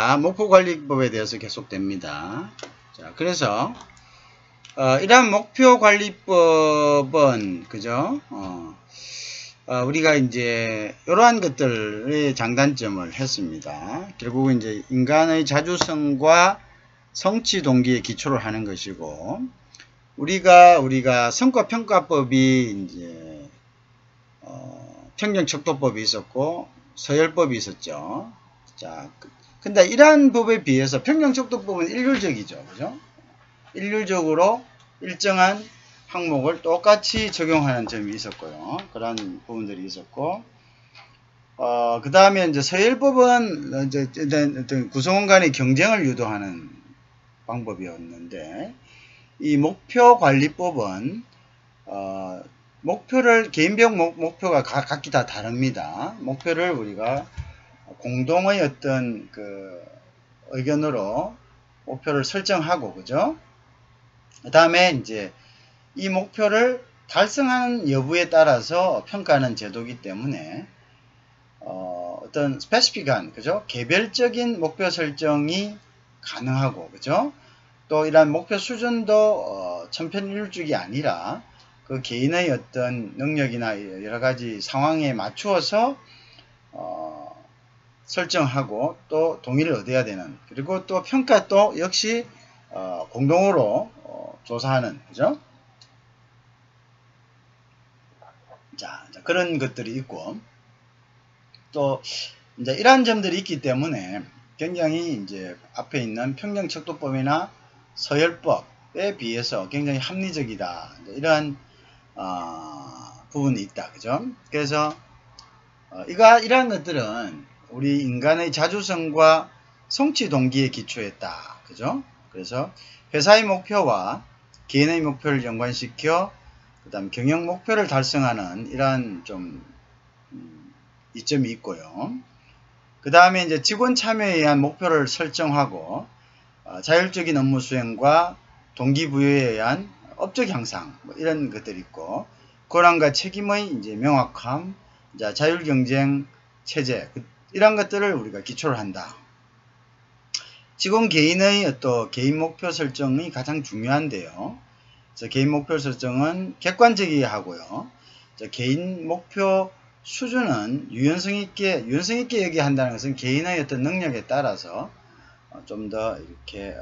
자, 목표관리법에 대해서 계속됩니다. 자, 그래서 이러한 목표관리법은 그죠? 우리가 이제 이러한 것들의 장단점을 했습니다. 결국은 이제 인간의 자주성과 성취 동기에 기초를 하는 것이고, 우리가 성과평가법이 이제 평경척도법이 있었고 서열법이 있었죠. 자, 근데 이러한 법에 비해서 평경척도법은 일률적이죠, 그죠? 일률적으로 일정한 항목을 똑같이 적용하는 점이 있었고요. 그런 부분들이 있었고, 그 다음에 이제 서열법은 이제 어떤 구성원 간의 경쟁을 유도하는 방법이었는데, 이 목표관리법은 목표를 개인별 목표가 각기 다 다릅니다. 목표를 우리가 공동의 어떤 그 의견으로 목표를 설정하고, 그죠? 그 다음에 이제 이 목표를 달성하는 여부에 따라서 평가하는 제도이기 때문에 어떤 스페시픽한, 그죠? 개별적인 목표 설정이 가능하고, 그죠? 또 이러한 목표 수준도 천편일률적이 아니라 그 개인의 어떤 능력이나 여러 가지 상황에 맞추어서 설정하고 또 동의를 얻어야 되는, 그리고 또 평가도 역시 공동으로 조사하는, 그죠? 자, 그런 것들이 있고, 또 이제 이러한 점들이 있기 때문에 굉장히 이제 앞에 있는 평경척도법이나 서열법에 비해서 굉장히 합리적이다, 이러한 부분이 있다, 그죠? 그래서 이러한 것들은 우리 인간의 자주성과 성취 동기에 기초했다, 그죠? 그래서 회사의 목표와 개인의 목표를 연관시켜 그다음 경영 목표를 달성하는 이러한 좀 이점이 있고요. 그 다음에 이제 직원 참여에 의한 목표를 설정하고 자율적인 업무 수행과 동기부여에 의한 업적 향상, 뭐 이런 것들이 있고, 권한과 책임의 이제 명확함, 자율경쟁 체제, 이런 것들을 우리가 기초를 한다. 직원 개인의 또 개인 목표 설정이 가장 중요한데요. 그래서 개인 목표 설정은 객관적이게 하고요. 개인 목표 수준은 유연성 있게 얘기한다는 한다는 것은 개인의 어떤 능력에 따라서 좀 더 이렇게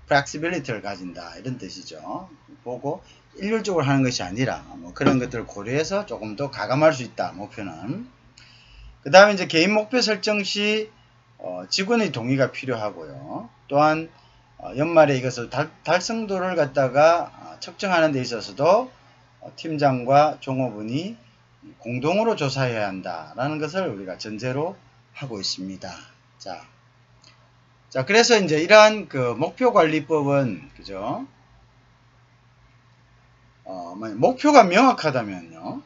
flexibility를 가진다, 이런 뜻이죠. 보고 일률적으로 하는 것이 아니라 뭐 그런 것들을 고려해서 조금 더 가감할 수 있다, 목표는. 그 다음에 이제 개인 목표 설정 시 직원의 동의가 필요하고요. 또한 연말에 이것을 달성도를 갖다가 측정하는 데 있어서도 팀장과 종업원이 공동으로 조사해야 한다라는 것을 우리가 전제로 하고 있습니다. 자, 그래서 이제 이러한 그 목표관리법은, 그죠? 목표가 명확하다면요,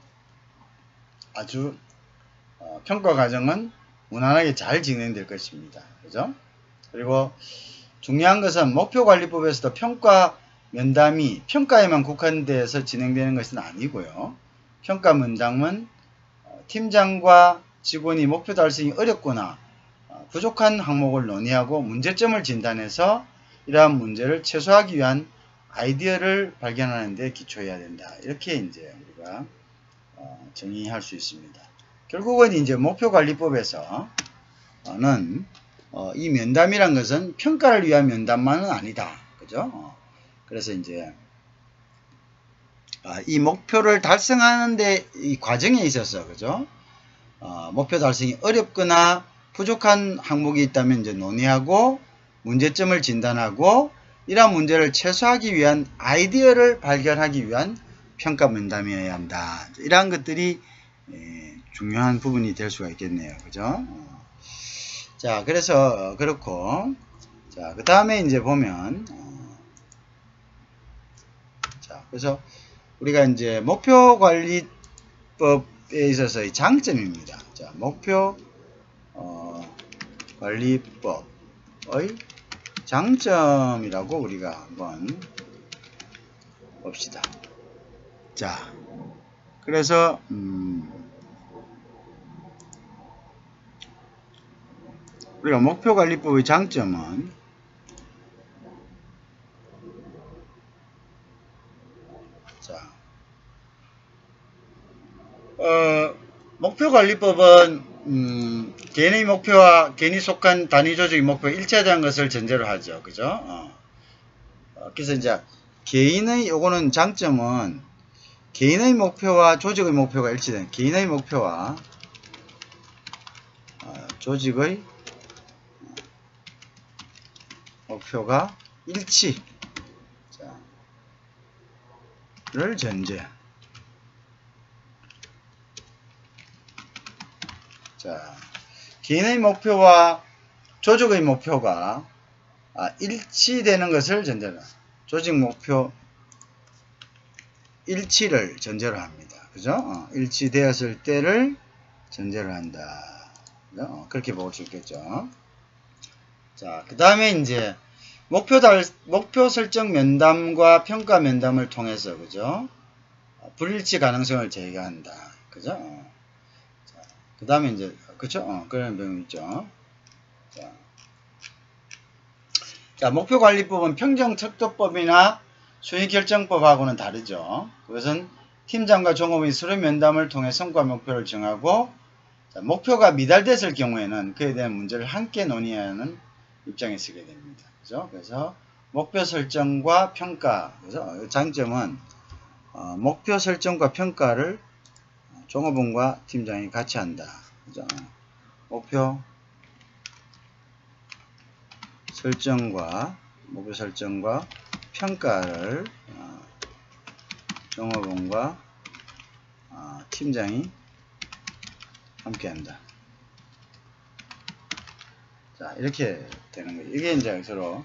아주 평가 과정은 무난하게 잘 진행될 것입니다. 그죠? 그리고 중요한 것은 목표관리법에서도 평가 면담이 평가에만 국한돼서 진행되는 것은 아니고요. 평가 면담은 팀장과 직원이 목표 달성이 어렵거나 부족한 항목을 논의하고 문제점을 진단해서 이러한 문제를 최소화하기 위한 아이디어를 발견하는 데 기초해야 된다. 이렇게 이제 우리가 정의할 수 있습니다. 결국은 이제 목표관리법에서는 이 면담이란 것은 평가를 위한 면담만은 아니다, 그죠? 그래서 이제 이 목표를 달성하는데 이 과정에 있어서, 그죠? 목표 달성이 어렵거나 부족한 항목이 있다면 이제 논의하고 문제점을 진단하고 이러한 문제를 최소화하기 위한 아이디어를 발견하기 위한 평가 면담이어야 한다. 이러한 것들이 중요한 부분이 될 수가 있겠네요, 그죠? 자, 그래서 그렇고, 자, 그 다음에 이제 보면, 자, 그래서 우리가 이제 목표관리법에 있어서의 장점입니다. 자, 관리법의 장점이라고 우리가 한번 봅시다. 자, 그래서 우리가 목표관리법의 장점은 자, 목표관리법은 개인의 목표와 개인이 속한 단위 조직의 목표가 일치하다는 것을 전제로 하죠. 그죠? 그래서 이제 개인의 요거는 장점은 개인의 목표와 조직의 목표가 일치된 개인의 목표와 조직의 목표가 일치를 전제. 자, 개인의 목표와 조직의 목표가 일치되는 것을 전제로 조직 목표 일치를 전제로 합니다. 그죠? 일치되었을 때를 전제로 한다. 그렇게 볼 수 있겠죠. 자, 그 다음에 이제 목표 설정 면담과 평가 면담을 통해서, 그죠? 불일치 가능성을 제거한다. 그죠? 그 다음에 이제, 그쵸? 그런 내용이 있죠. 자, 목표관리법은 평정척도법이나 수의결정법하고는 다르죠. 그것은 팀장과 종업원이 서로 면담을 통해 성과 목표를 정하고, 자, 목표가 미달됐을 경우에는 그에 대한 문제를 함께 논의하는 입장에 서게 됩니다. 그죠? 그래서 목표 설정과 평가, 그죠? 장점은 목표 설정과 평가를 종업원과 팀장이 같이 한다. 그죠? 목표 설정과 평가를 종업원과 팀장이 함께 한다. 자, 이렇게 되는 거예요. 이게 이제 서로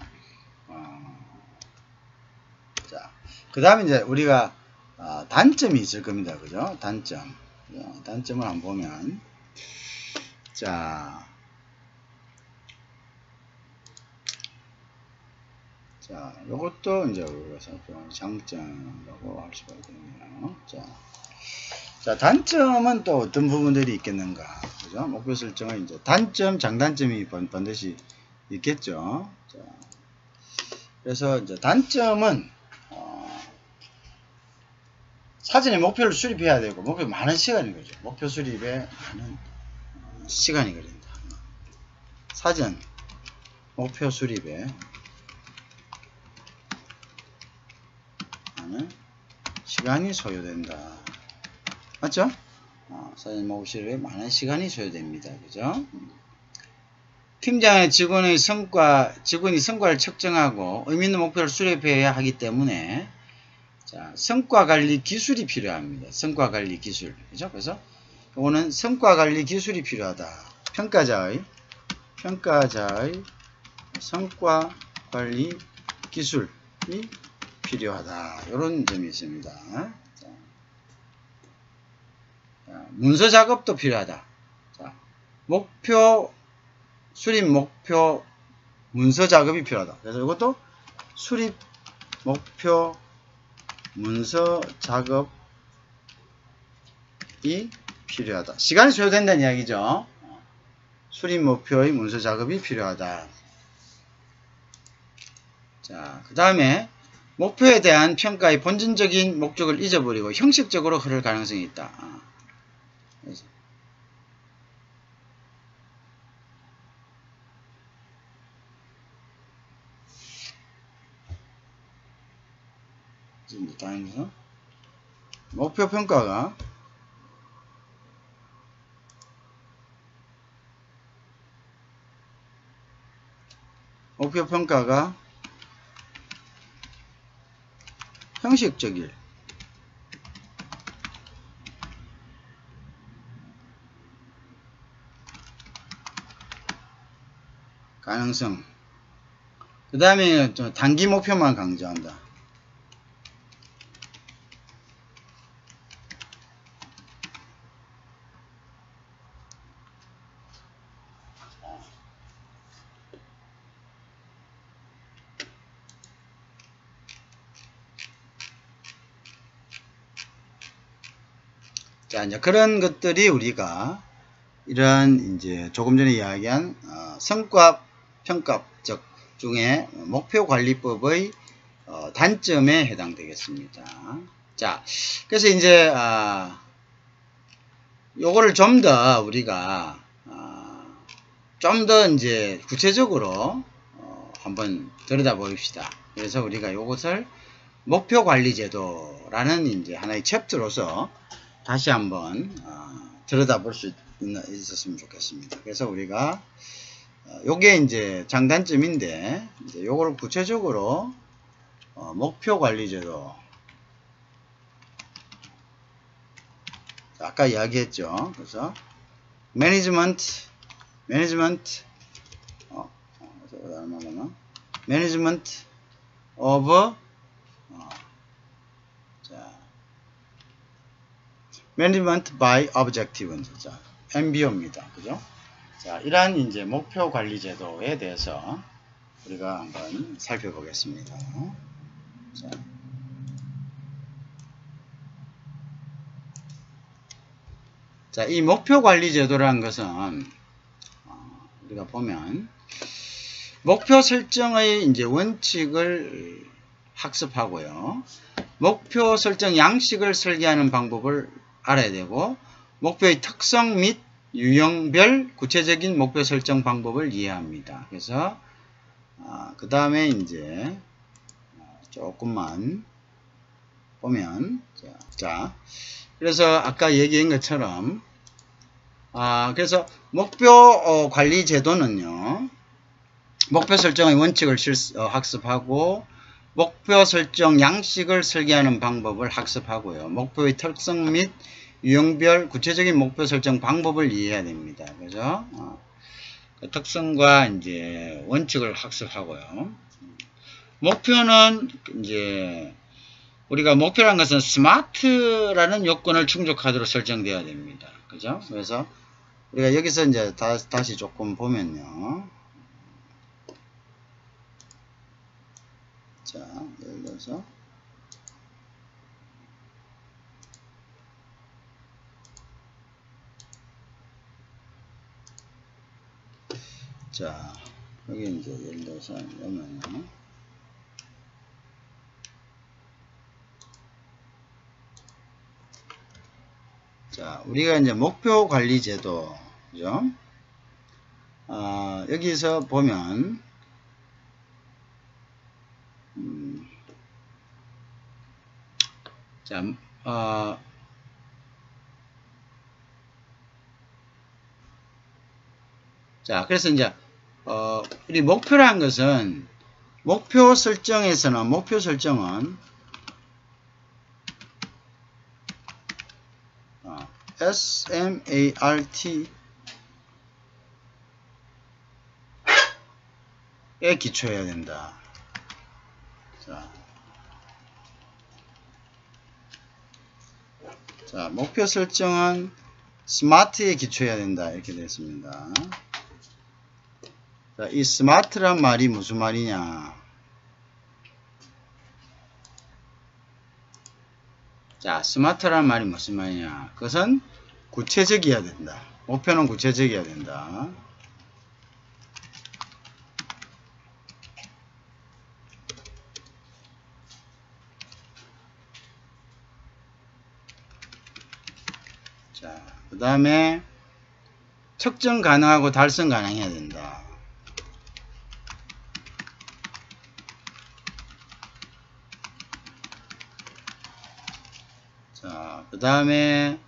자, 그 다음에 이제 우리가 단점이 있을 겁니다. 그죠? 단점을 한번 보면, 자, 요것도 이제 우리가 살펴보는 장점이라고 할 수가 있겠네요. 자, 단점은 또 어떤 부분들이 있겠는가? 그죠? 목표 설정은 이제 단점, 장단점이 반드시 있겠죠. 자, 그래서 이제 단점은 사전에 목표를 수립해야 되고, 목표 많은 시간이 걸리죠. 목표 수립에 많은 시간이 걸린다. 사전 목표 수립에 많은 시간이 소요된다. 맞죠? 사전 목표 수립에 많은 시간이 소요됩니다. 그죠? 팀장의 직원이 성과를 측정하고 의미 있는 목표를 수립해야 하기 때문에, 자, 성과 관리 기술이 필요합니다. 성과 관리 기술. 그죠? 그래서 이거는 성과 관리 기술이 필요하다. 평가자의 성과 관리 기술이 필요하다. 이런 점이 있습니다. 자, 문서 작업도 필요하다. 자, 수립 목표 문서 작업이 필요하다. 그래서 이것도 수립 목표 문서 작업이 필요하다. 시간이 소요된다는 이야기죠. 수립 목표의 문서 작업이 필요하다. 자, 그 다음에 목표에 대한 평가의 본질적인 목적을 잊어버리고 형식적으로 흐를 가능성이 있다. 목표 평가가 형식적일 가능성. 그 다음에 단기 목표만 강조한다. 자, 이제 그런 것들이 우리가 이런 이제 조금 전에 이야기한 성과 평가적 중에 목표관리법의 단점에 해당되겠습니다. 자, 그래서 이제 요거를 좀 더 우리가 좀 더 이제 구체적으로 한번 들여다 봅시다. 그래서 우리가 요것을 목표관리제도라는 이제 하나의 챕터로서 다시 한번 들여다 볼 수 있었으면 좋겠습니다. 그래서 우리가 요게 이제 장단점인데 이제 요거를 구체적으로 목표관리제도 아까 이야기했죠. 그래서 매니지먼트 오브 매니지먼트 바이 objective 자, MBO입니다. 그죠? 자, 이러한 이제 목표 관리 제도에 대해서 우리가 한번 살펴보겠습니다. 자, 이 목표 관리 제도라는 것은 우리가 보면 목표 설정의 이제 원칙을 학습하고요. 목표 설정 양식을 설계하는 방법을 알아야 되고, 목표의 특성 및 유형별 구체적인 목표 설정 방법을 이해합니다. 그래서 그 다음에 이제 조금만 보면 자 그래서 아까 얘기한 것처럼 그래서 목표 관리 제도는요, 목표 설정의 원칙을 학습하고 목표 설정 양식을 설계하는 방법을 학습하고요. 목표의 특성 및 유형별 구체적인 목표 설정 방법을 이해해야 됩니다. 그죠? 그 특성과 이제 원칙을 학습하고요. 목표는 이제 우리가 목표라는 것은 스마트라는 요건을 충족하도록 설정되어야 됩니다. 그죠? 그래서 우리가 여기서 이제 다시 조금 보면요. 자, 예를 들어서 자, 여기 이제 예를 들어서 보면요. 자, 우리가 이제 목표 관리 제도, 그죠? 여기서 보면, 자, 자, 그래서 이제, 우리 목표라는 것은, 목표 설정은, SMART 에 기초해야 된다. 자, 목표 설정은 스마트에 기초해야 된다. 이렇게 됐습니다. 자, 이 스마트란 말이 무슨 말이냐. 자, 스마트란 말이 무슨 말이냐. 그것은 구체적이어야 된다. 목표는 구체적이어야 된다. 자, 그 다음에 측정 가능하고 달성 가능해야 된다. 자, 그 다음에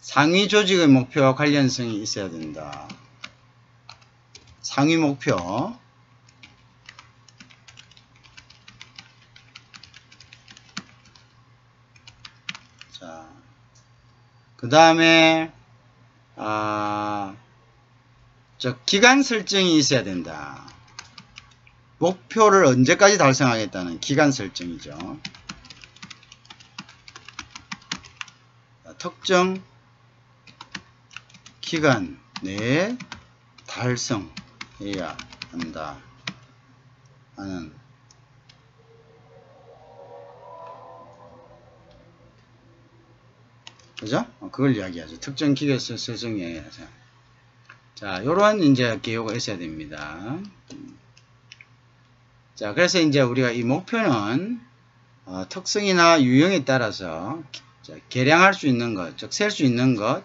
상위 조직의 목표와 관련성이 있어야 된다. 상위 목표. 자, 그 다음에 기간 설정이 있어야 된다. 목표를 언제까지 달성하겠다는 기간 설정이죠. 특정 기간 내에 달성해야 한다 하는 그죠? 그걸 이야기하죠. 특정 기간 설정해야 해서. 자, 요런 이제 개요가 있어야 됩니다. 자, 그래서 이제 우리가 이 목표는 특성이나 유형에 따라서 계량할 수 있는 것, 즉 셀 수 있는 것,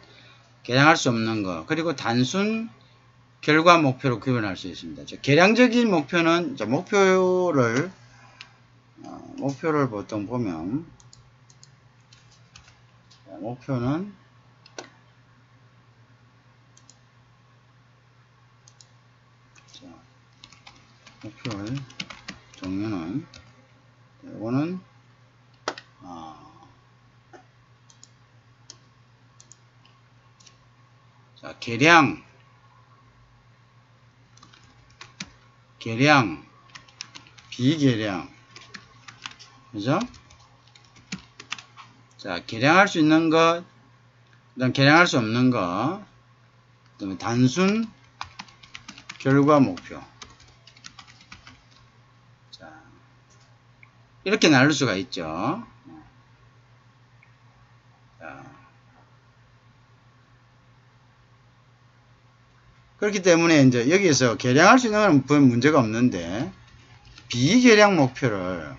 계량할 수 없는 것, 그리고 단순 결과 목표로 구분할 수 있습니다. 계량적인 목표는 목표를 보통 보면 목표는 목표의 종류는 이거는 자, 계량, 비계량, 그죠? 자, 계량할 수 있는 것, 그 다음 계량할 수 없는 것, 그 다음에 단순 결과 목표. 자, 이렇게 나눌 수가 있죠. 자, 그렇기 때문에 이제 여기에서 계량할 수 있는 건 문제가 없는데, 비계량 목표를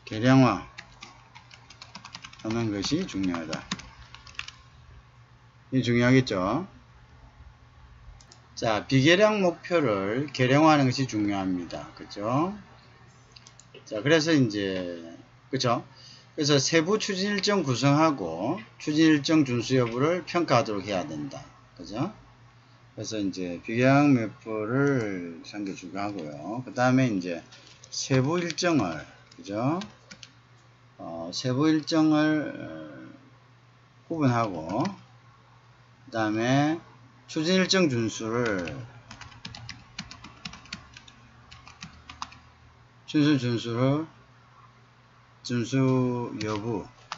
계량화 하는 것이 중요하다. 이게 중요하겠죠. 자, 비계량 목표를 계량화하는 것이 중요합니다. 그죠? 자, 그래서 이제, 그죠? 그래서 세부 추진 일정 구성하고 추진 일정 준수 여부를 평가하도록 해야 된다. 그죠? 그래서 이제 비계량 목표를 상기주고 하고요. 그 다음에 이제 세부 일정을, 그죠? 세부 일정을 구분하고, 그 다음에 추진 일정 준수를 준수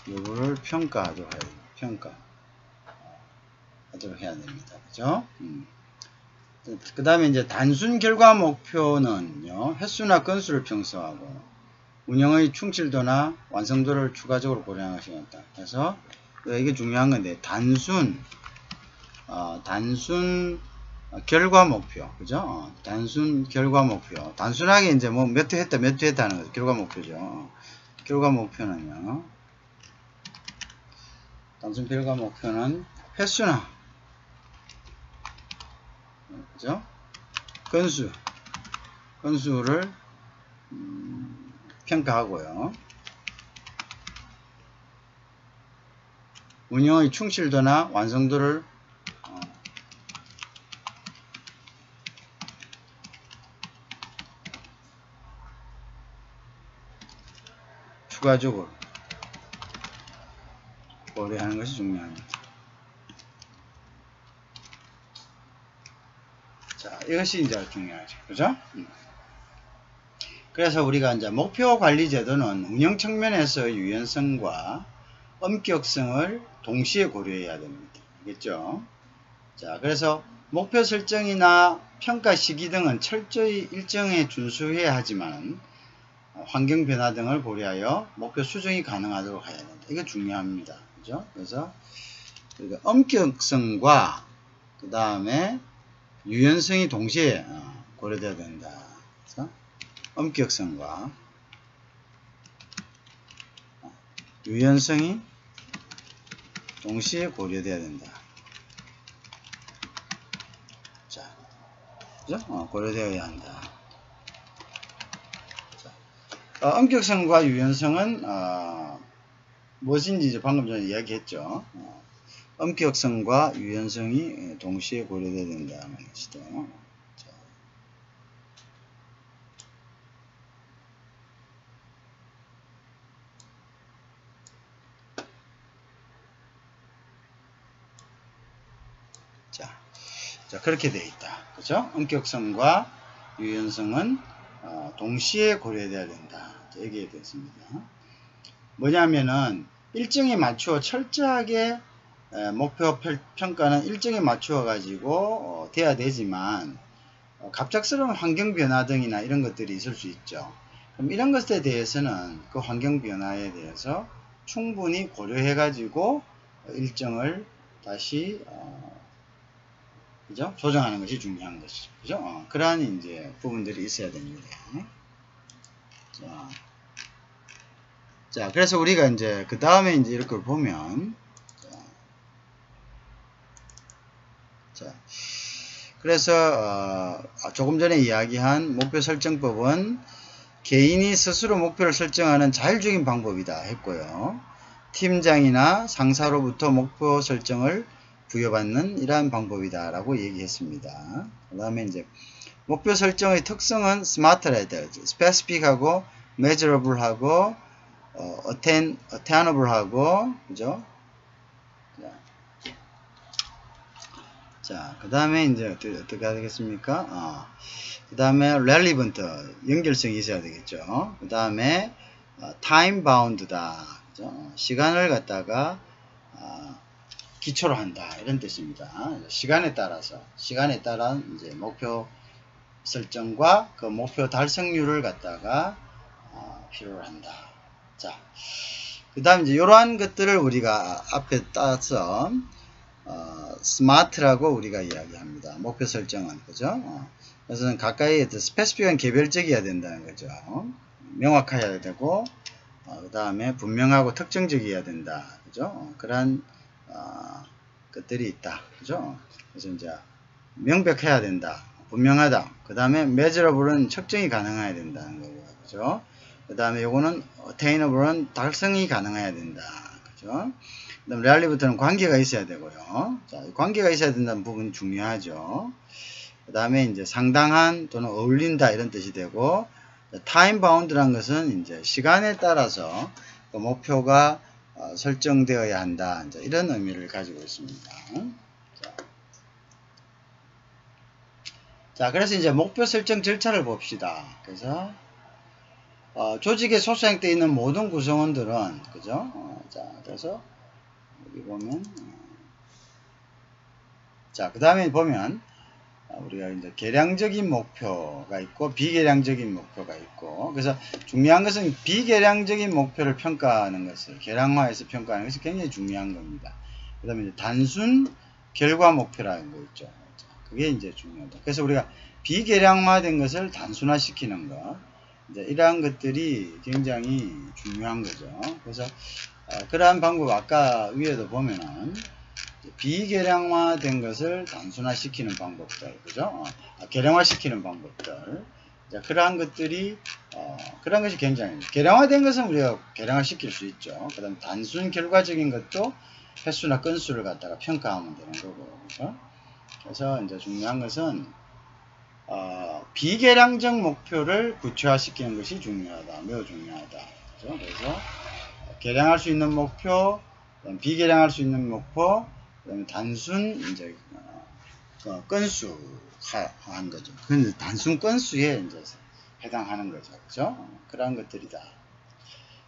여부를 평가하도록 해야 됩니다. 그죠? 그 다음에 이제 단순 결과 목표는요, 횟수나 건수를 평소하고, 운영의 충실도나 완성도를 추가적으로 고려하는 것이 있다. 그래서, 이게 중요한 건데, 단순 결과 목표, 그죠? 단순 결과 목표. 단순하게 이제 뭐 몇 회 했다 하는 거죠. 결과 목표죠. 결과 목표는요, 단순 결과 목표는 횟수나, 그죠? 건수를 평가하고요. 운영의 충실도나 완성도를 추가적으로 고려하는 것이 중요합니다. 자, 이것이 이제 중요하죠. 그죠? 그래서 우리가 이제 목표 관리 제도는 운영 측면에서 유연성과 엄격성을 동시에 고려해야 됩니다. 알겠죠? 자, 그래서 목표 설정이나 평가 시기 등은 철저히 일정에 준수해야 하지만 환경 변화 등을 고려하여 목표 수정이 가능하도록 해야 된다. 이거 중요합니다. 그죠? 그래서 엄격성과 그 다음에 유연성이 동시에 고려돼야 된다. 그래서 엄격성과 유연성이 동시에 고려돼야 된다. 자, 그죠? 고려되어야 한다. 엄격성과 유연성은 무엇인지 이제 방금 전에 이야기했죠. 엄격성과 유연성이 동시에 고려돼야 된다는 것이죠. 자, 그렇게 되어 있다. 그죠? 엄격성과 유연성은 동시에 고려돼야 된다. 얘기해 됐습니다. 뭐냐면은 일정에 맞추어 철저하게 목표 평가는 일정에 맞추어 가지고 돼야 되지만 갑작스러운 환경 변화 등이나 이런 것들이 있을 수 있죠. 그럼 이런 것에 대해서는 그 환경 변화에 대해서 충분히 고려해 가지고 일정을 다시 그죠? 조정하는 것이 중요한 것이죠. 그죠? 그러한 이제 부분들이 있어야 됩니다. 자, 그래서 우리가 이제 그 다음에 이제 이렇게 보면 자, 그래서 조금 전에 이야기한 목표 설정법은 개인이 스스로 목표를 설정하는 자율적인 방법이다 했고요. 팀장이나 상사로부터 목표 설정을 부여받는 이러한 방법이다 라고 얘기했습니다. 그 다음에 이제 목표 설정의 특성은 스마트라 해야 돼요. 스페시픽하고 measurable하고 attainable하고 그죠? 자, 그 다음에 이제 어떻게 해야 되겠습니까? 그 다음에 relevant, 연결성이 있어야 되겠죠. 그 다음에 time bound다. 그죠? 시간을 갖다가 기초로 한다. 이런 뜻입니다. 시간에 따라서, 시간에 따른 이제 목표 설정과 그 목표 달성률을 갖다가 필요로 한다. 자, 그 다음 이제 이러한 것들을 우리가 앞에 따서 스마트라고 우리가 이야기합니다. 목표 설정은 그죠? 그래서 가까이 스페시픽한 개별적이어야 된다는 거죠. 명확해야 되고 그 다음에 분명하고 특정적이어야 된다. 그죠? 그러한 것들이 있다. 그죠? 그래서 이제 명백해야 된다. 분명하다. 그 다음에 measurable은 측정이 가능해야 된다는 거고요. 그죠? 그 다음에 요거는 attainable은 달성이 가능해야 된다. 그죠? 그 다음에 relevant는 관계가 있어야 되고요. 자, 관계가 있어야 된다는 부분이 중요하죠. 그 다음에 이제 상당한 또는 어울린다 이런 뜻이 되고, time bound라는 것은 이제 시간에 따라서 그 목표가 설정되어야 한다. 이제 이런 의미를 가지고 있습니다. 자, 그래서 이제 목표 설정 절차를 봅시다. 그래서 조직에 소수행되어 있는 모든 구성원들은 그죠? 자, 그래서 여기 보면 자, 그 다음에 보면 우리가 이제 계량적인 목표가 있고 비계량적인 목표가 있고, 그래서 중요한 것은 비계량적인 목표를 평가하는 것을 계량화해서 평가하는 것이 굉장히 중요한 겁니다. 그 다음에 이제 단순 결과 목표라는 거 있죠. 그게 이제 중요하다. 그래서 우리가 비계량화된 것을 단순화시키는 것, 이제 이러한 것들이 굉장히 중요한 거죠. 그래서 그러한 방법 아까 위에도 보면은 비계량화된 것을 단순화시키는 방법들, 그죠? 계량화시키는 방법들. 자, 그러한 것들이, 그러한 것이 굉장히, 계량화된 것은 우리가 계량화시킬 수 있죠. 그 다음에 단순 결과적인 것도 횟수나 건수를 갖다가 평가하면 되는 거고, 그죠? 그래서 이제 중요한 것은, 비계량적 목표를 구체화시키는 것이 중요하다. 매우 중요하다. 그죠? 그래서, 계량할 수 있는 목표, 비계량할 수 있는 목표, 그다음에 단순 이제 건수화한 거죠. 근데 단순 건수에 이제 해당하는 거죠. 그죠? 그러한 것들이다.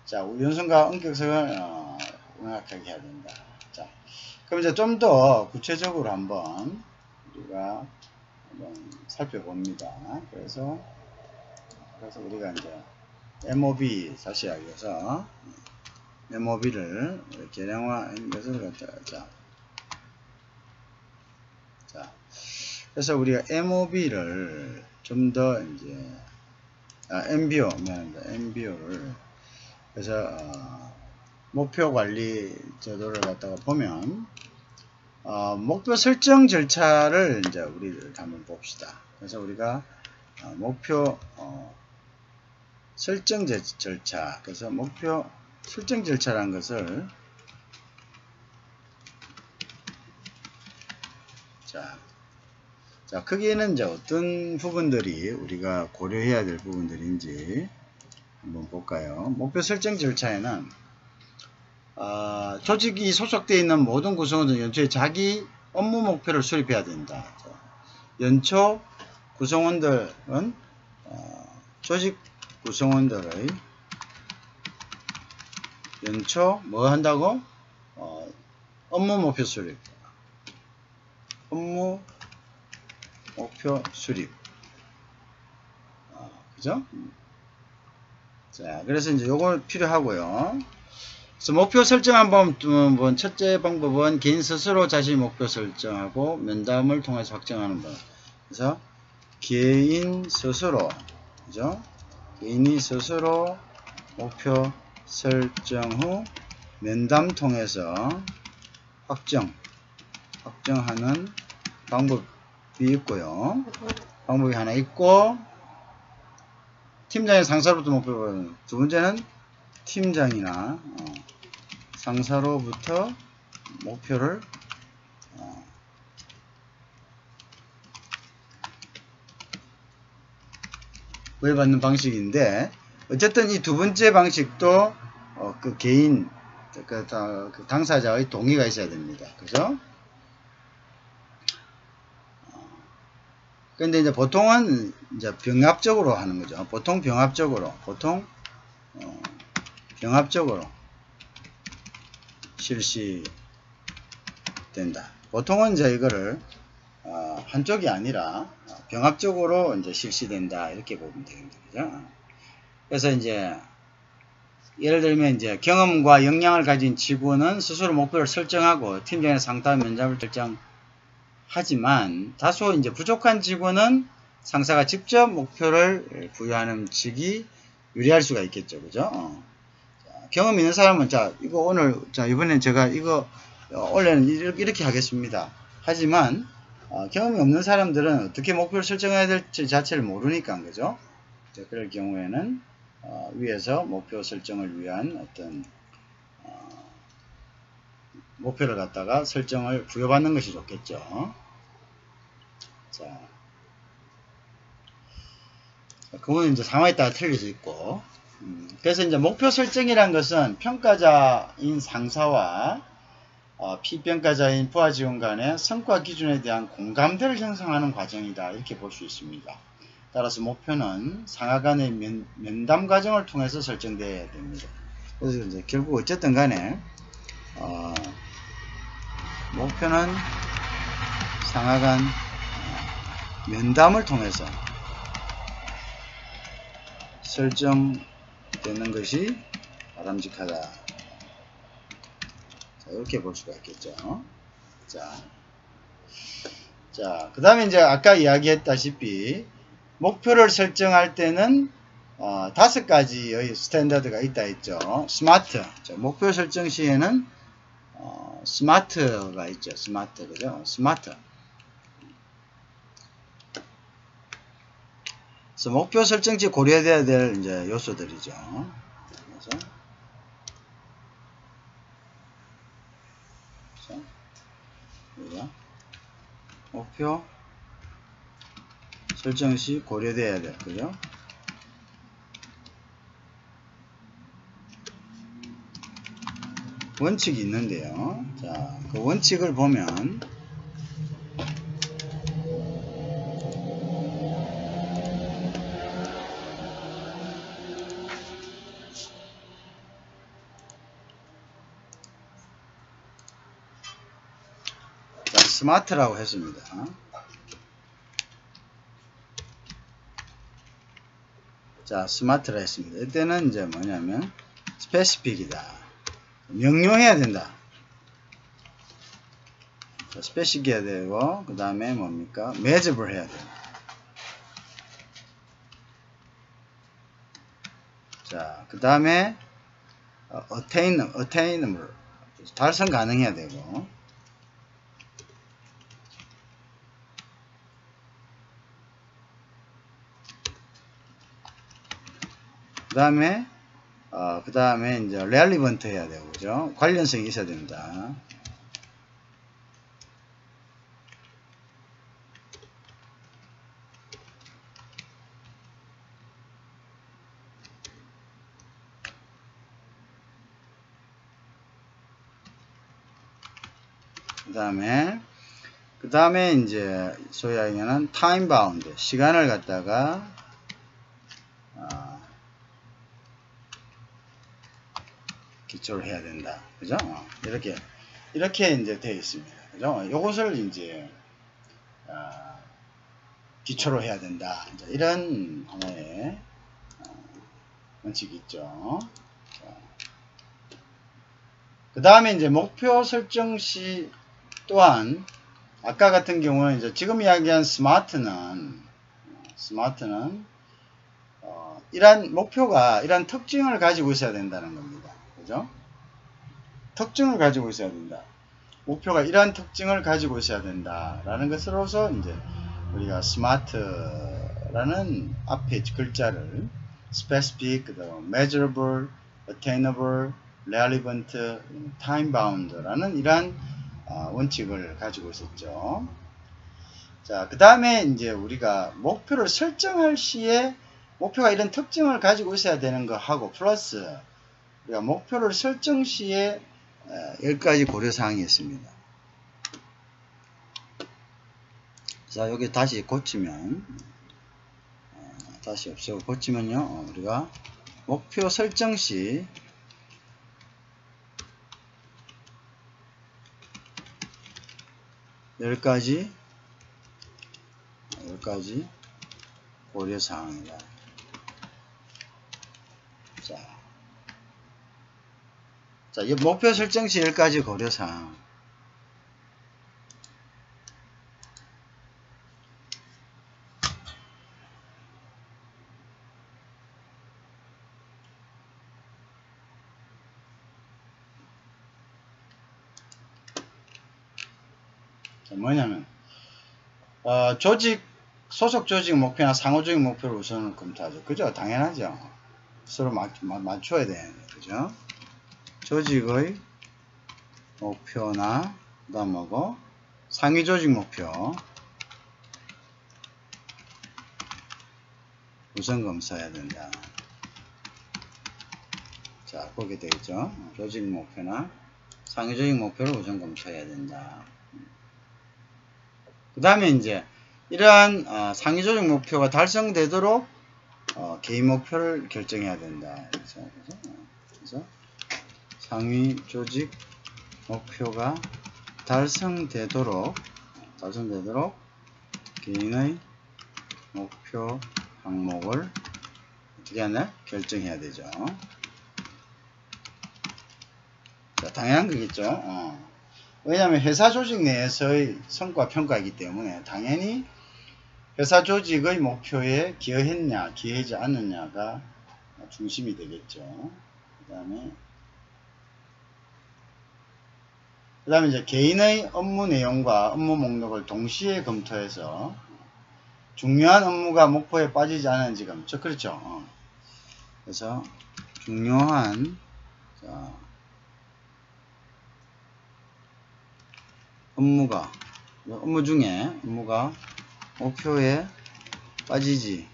자, 연속과 엄격성을 명확하게 해야 된다. 자, 그럼 이제 좀 더 구체적으로 한번 우리가 한번 살펴봅니다. 그래서 우리가 이제 MOB 다시 알려서 MOB를 계량화한 것을 갖다가 자, 그래서 우리가 MOB를 좀 더 이제 MBO 미안합니다. MBO를 그래서 목표 관리 제도를 갖다가 보면 목표 설정 절차를 이제 우리를 한번 봅시다. 그래서 우리가 목표 설정 절차, 그래서 목표 설정 절차라는 것을 자, 크게는 이제 어떤 부분들이 우리가 고려해야 될 부분들인지 한번 볼까요? 목표 설정 절차에는 조직이 소속되어 있는 모든 구성원들은 연초에 자기 업무 목표를 수립해야 된다. 자, 연초 구성원들은 조직 구성원들의 연초 뭐 한다고? 업무 목표 수립. 업무 목표 수립. 그죠? 자, 그래서 이제 요걸 필요하고요. 그래서 목표 설정 한번 첫째 방법은 개인 스스로 자신의 목표 설정하고 면담을 통해서 확정하는 것. 그래서 개인 스스로, 그죠? 개인이 스스로 목표 설정 후 면담 통해서 확정하는 방법이 있고요. 방법이 하나 있고, 팀장의 상사로부터 목표를, 두 번째는 팀장이나 상사로부터 목표를 구해받는 방식인데, 어쨌든 이 두 번째 방식도 그 개인 그 당사자의 동의가 있어야 됩니다. 그죠? 근데 이제 보통은 이제 병합적으로 하는 거죠. 보통 병합적으로 실시된다. 보통은 이제 이거를 한쪽이 아니라 병합적으로 이제 실시된다 이렇게 보면 되겠습니다. 그죠? 그래서 이제 예를 들면 이제 경험과 역량을 가진 직원은 스스로 목표를 설정하고 팀장의 상담 면접을 결정하지만 다소 이제 부족한 직원은 상사가 직접 목표를 부여하는 직이 유리할 수가 있겠죠. 그죠? 경험 있는 사람은 이거 오늘 이번엔 제가 이거 원래는 이렇게 하겠습니다. 하지만 경험이 없는 사람들은 어떻게 목표를 설정해야 될지 자체를 모르니까 그죠? 그럴 경우에는 위에서 목표 설정을 위한 어떤 목표를 갖다가 설정을 부여받는 것이 좋겠죠. 자, 그거는 이제 상황에 따라 틀릴 수 있고, 그래서 이제 목표 설정이란 것은 평가자인 상사와 피평가자인 부하 직원 간의 성과 기준에 대한 공감대를 형성하는 과정이다 이렇게 볼 수 있습니다. 따라서 목표는 상하 간의 면담 과정을 통해서 설정되어야 됩니다. 그래서 이제 결국 어쨌든 간에 목표는 상하 간 면담을 통해서 설정되는 것이 바람직하다. 자, 이렇게 볼 수가 있겠죠. 자, 그 다음에 이제 아까 이야기했다시피 목표를 설정할 때는 5가지의 스탠다드가 있다 했죠. 스마트. 목표 설정 시에는 스마트가 있죠. 스마트. 그죠? 스마트. 그래서 목표 설정 시 고려해야 될 이제 요소들이죠. 그래서 목표 설정 시 고려돼야 될 거죠. 원칙이 있는데요. 자, 그 원칙을 보면 자, 스마트라고 했습니다. 자, 스마트라 했습니다. 이때는 이제 뭐냐면 스페시픽이다. 명료해야 된다. 자, 스페시픽해야 되고 그 다음에 뭡니까? 매집을 해야 된다. 자, 그 다음에 attainable 달성 가능해야 되고 그 다음에 이제 relevant 해야 되고 그죠? 관련성이 있어야 됩니다. 그 다음에 이제 소위 얘기하는 time bound 시간을 갖다가 기초를 해야 된다. 그죠? 이렇게 이제 되어 있습니다. 그죠? 요것을 이제 기초로 해야 된다. 이런 하나의 원칙이 있죠. 자. 그 다음에 이제 목표 설정 시 또한 아까 같은 경우는 이제 지금 이야기한 스마트는 이러한 목표가 이러한 특징을 가지고 있어야 된다는 겁니다. 그죠? 특징을 가지고 있어야 된다. 목표가 이러한 특징을 가지고 있어야 된다라는 것으로서 이제 우리가 smart라는 앞에 글자를 specific, measurable, attainable, relevant, time bound라는 이러한 원칙을 가지고 있었죠. 자, 그 다음에 이제 우리가 목표를 설정할 시에 목표가 이런 특징을 가지고 있어야 되는 거 하고 플러스 우리가 목표를 설정 시에 10가지 고려사항이 있습니다. 자, 여기 다시 고치면 다시 없애고 고치면요, 우리가 목표 설정 시 열 가지 고려사항이다. 자, 이 목표 설정 시 10가지 고려사항. 자, 뭐냐면, 소속 조직 목표나 상호적인 목표를 우선 검토하죠. 그죠? 당연하죠. 서로 맞춰야 되는데, 그죠? 조직의 목표나, 그 다음 뭐고, 상위 조직 목표. 우선 검토해야 된다. 자, 보게 되겠죠? 조직 목표나 상위 조직 목표를 우선 검토해야 된다. 그 다음에 이제, 이러한 상위 조직 목표가 달성되도록 개인 목표를 결정해야 된다. 그래서 상위 조직 목표가 달성되도록 개인의 목표 항목을 어떻게 하냐? 결정해야 되죠. 자, 당연한 거겠죠. 왜냐하면 회사 조직 내에서의 성과 평가이기 때문에 당연히 회사 조직의 목표에 기여했냐, 기여하지 않느냐가 중심이 되겠죠. 그 다음에 이제 개인의 업무 내용과 업무 목록을 동시에 검토해서 중요한 업무가 목표에 빠지지 않은지 검토. 그렇죠. 그래서 중요한 업무 중에 업무가 목표에 빠지지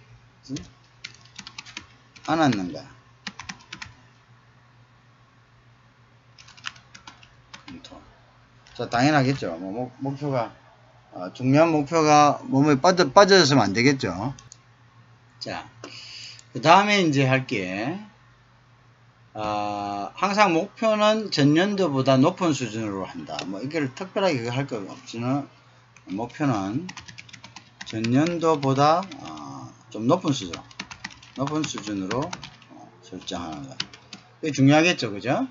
않았는가. 자, 당연하겠죠. 목표가 중요한 목표가 몸에 빠져서면 안 되겠죠. 자, 그 다음에 이제 할게. 항상 목표는 전년도보다 높은 수준으로 한다. 뭐 이걸 특별하게 할 거 없지만 목표는 전년도보다 좀 높은 수준으로 설정하는 것. 이게 중요하겠죠, 그죠?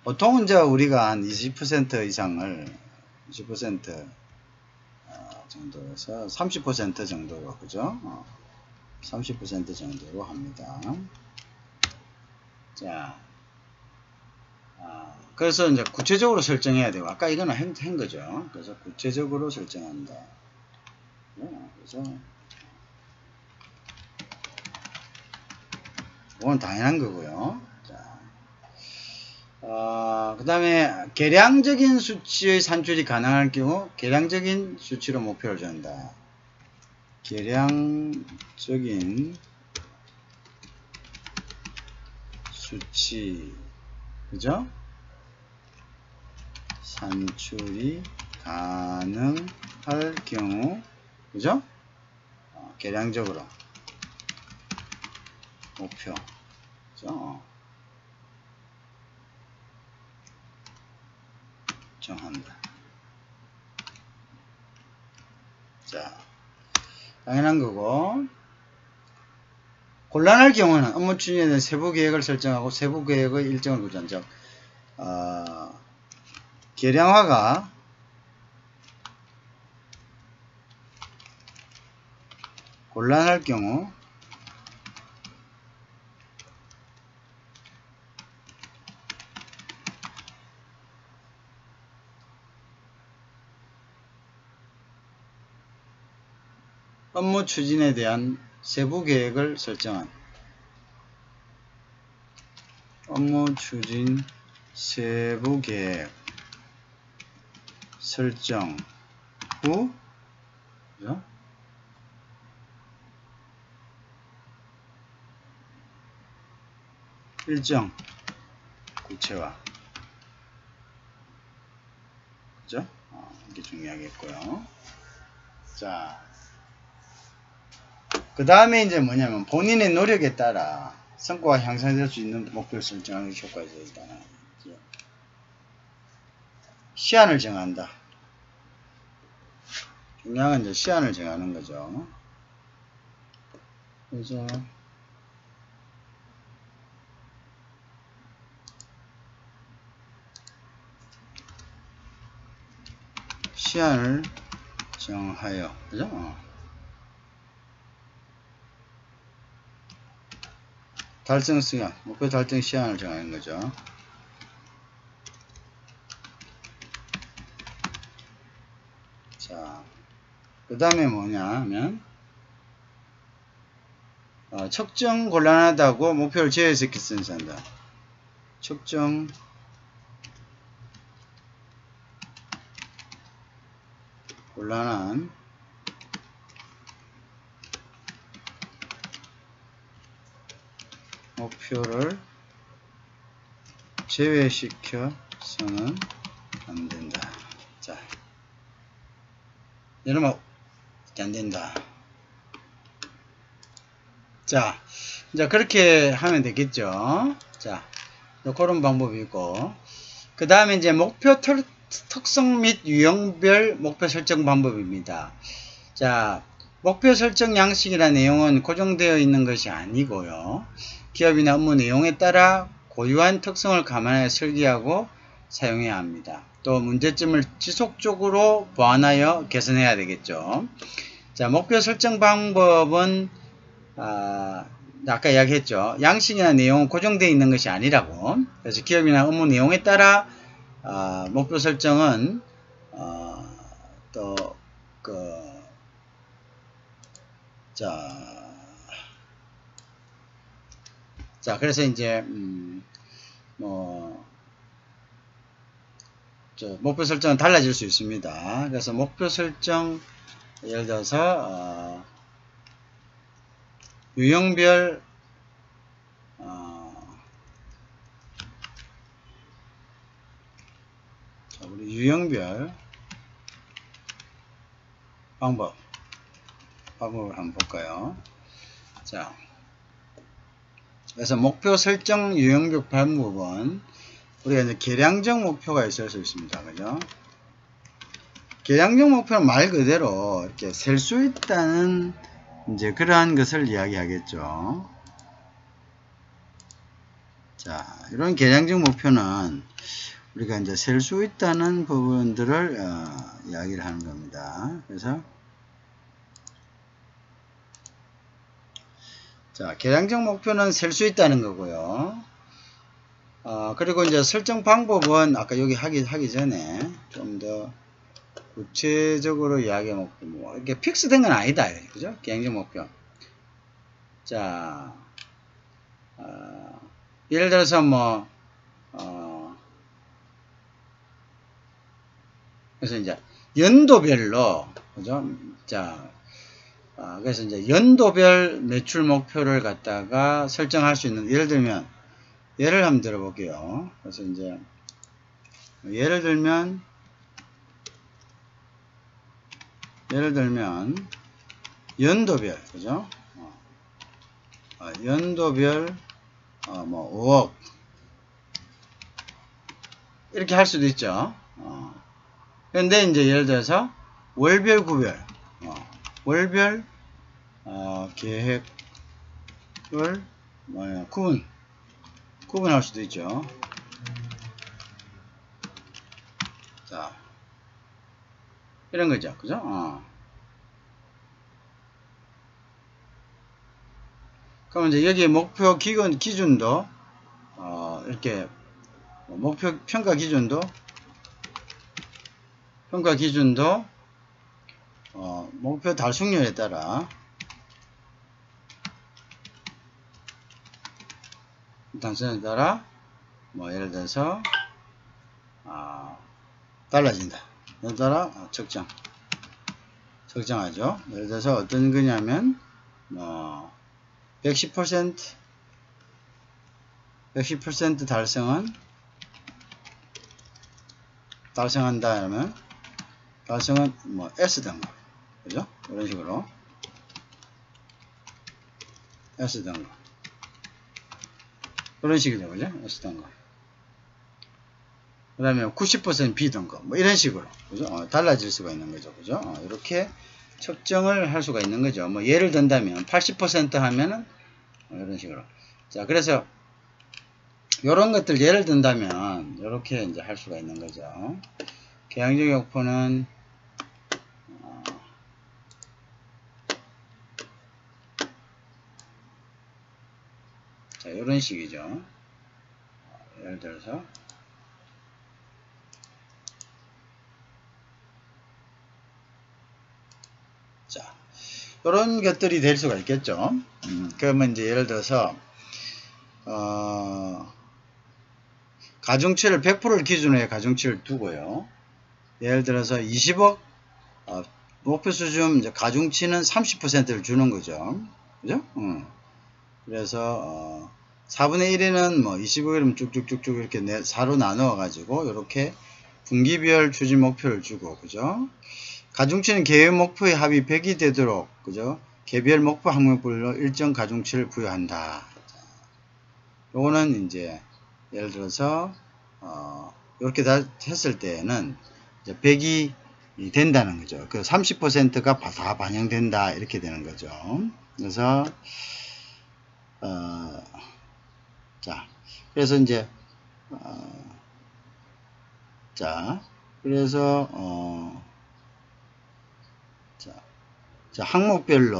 보통은 이제 우리가 한 20% 이상을 20% 정도에서 30% 정도로, 그죠? 30% 정도로 합니다. 자, 그래서 이제 구체적으로 설정해야 되고, 아까 이거는 한 거죠. 그래서 구체적으로 설정한다. 그래서 이건 당연한 거고요. 자, 그 다음에 계량적인 수치의 산출이 가능할 경우 계량적인 수치로 목표를 정한다. 계량적인 수치, 그죠? 산출이 가능할 경우, 그죠? 계량적으로 목표, 그죠? 정한다. 자, 당연한 거고, 곤란할 경우는 업무 추진에 대한 세부 계획을 설정하고 세부 계획의 일정을 구조한 즉 계량화가 곤란할 경우 업무 추진에 대한 세부 계획을 설정한 업무 추진 세부 계획 설정 후 그죠? 일정 구체화 그죠? 이게 중요하겠고요. 자, 그 다음에 이제 뭐냐면 본인의 노력에 따라 성과가 향상될 수 있는 목표를 설정하는 효과가 있다. 시한을 정한다. 중요한 건 이제 시한을 정하는 거죠. 그래서 시한을 정하여 그죠? 달성 시간, 목표 달성 시한을 정하는 거죠. 자, 그 다음에 뭐냐 하면 측정 곤란하다고 목표를 제외시켜 쓴다. 측정 곤란한 목표를 제외시켜서는 안 된다. 자, 이러면 안 된다. 자, 이제 그렇게 하면 되겠죠. 자, 그런 방법이 있고, 그 다음에 이제 목표 특성 및 유형별 목표 설정 방법입니다. 자, 목표 설정 양식이라는 내용은 고정되어 있는 것이 아니고요. 기업이나 업무 내용에 따라 고유한 특성을 감안하여 설계하고 사용해야 합니다. 또 문제점을 지속적으로 보완하여 개선해야 되겠죠. 자, 목표 설정 방법은 아까 이야기했죠. 양식이나 내용은 고정되어 있는 것이 아니라고. 그래서 기업이나 업무 내용에 따라 목표 설정은 자, 그래서 이제 목표 설정은 달라질 수 있습니다. 그래서 목표 설정 예를 들어서 유형별 우리 유형별 방법을 한번 볼까요? 자, 그래서 목표 설정 유형별 방법은 우리가 이제 계량적 목표가 있을 수 있습니다. 그죠? 계량적 목표는 말 그대로 이렇게 셀 수 있다는 이제 그러한 것을 이야기하겠죠. 자, 이런 계량적 목표는 우리가 이제 셀 수 있다는 부분들을 이야기를 하는 겁니다. 그래서 자, 계량적 목표는 셀 수 있다는 거고요. 그리고 이제 설정 방법은 아까 여기 하기 전에 좀 더 구체적으로 이야기해먹고 뭐 이렇게 픽스된 건 아니다. 그죠? 계량적 목표. 자, 예를 들어서 뭐 그래서 이제 연도별로 그죠? 자, 그래서 이제 연도별 매출 목표를 갖다가 설정할 수 있는 예를 들면 예를 한번 들어볼게요. 그래서 이제 예를 들면 연도별 그죠? 연도별 뭐 5억 이렇게 할 수도 있죠. 그런데 이제 예를 들어서 월별 구별 월별 계획을 구분할 수도 있죠. 이런 거죠. 그죠? 그럼 이제 여기 목표 기준도, 이렇게, 목표 평가 기준도, 목표 달성률에 따라, 뭐, 예를 들어서, 달라진다. 예를 따라, 적정하죠. 예를 들어서 어떤 거냐면, 110% 달성한다 하면, 달성은 뭐, S등급. 그죠? 이런 식으로. S등급. 이런 식이죠. 그죠? S등급. 그 다음에 90% B등급. 뭐 이런 식으로. 그죠? 달라질 수가 있는 거죠. 그죠? 이렇게 측정을 할 수가 있는 거죠. 뭐 예를 든다면 80% 하면은 이런 식으로. 자, 그래서 요런 것들 예를 든다면 이렇게 이제 할 수가 있는 거죠. 계량적 목표는 자, 이런 식이죠. 예를 들어서 자, 이런 것들이 될 수가 있겠죠. 그러면 이제 예를 들어서 가중치를 100%를 기준으로 해 가중치를 두고요. 예를 들어서 20억 목표 수준 이제 가중치는 30%를 주는 거죠. 그죠? 그래서 4분의 1에는 뭐 20억이면 쭉쭉쭉쭉 이렇게 4로 나누어 가지고 이렇게 분기별 추진 목표를 주고, 그죠? 가중치는 계획 목표의 합이 100이 되도록, 그죠? 개별 목표 항목별로 일정 가중치를 부여한다. 요거는 이제 예를 들어서 이렇게 다 했을 때는 이제 100이 된다는 거죠. 그 30%가 다 반영된다 이렇게 되는 거죠. 그래서 자, 그래서 이제 자, 그래서 자, 항목별을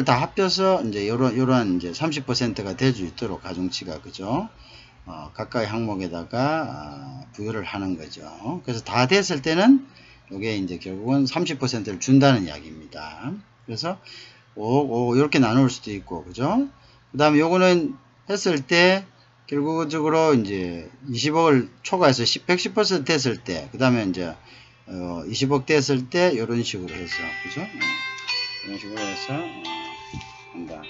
다 합쳐서 이제 요런 이제 30%가 될 수 있도록 가중치가, 그죠? 각각의 항목에다가 부여를 하는 거죠. 그래서 다 됐을 때는 요게 이제 결국은 30%를 준다는 이야기입니다. 그래서 5 이렇게 나눌 수도 있고, 그죠? 그 다음에 요거는 했을 때 결국적으로 이제 20억을 초과해서 110% 됐을 때, 그 다음에 이제 20억 됐을 때 이런 식으로 해서, 그죠? 이런 식으로 해서 한다.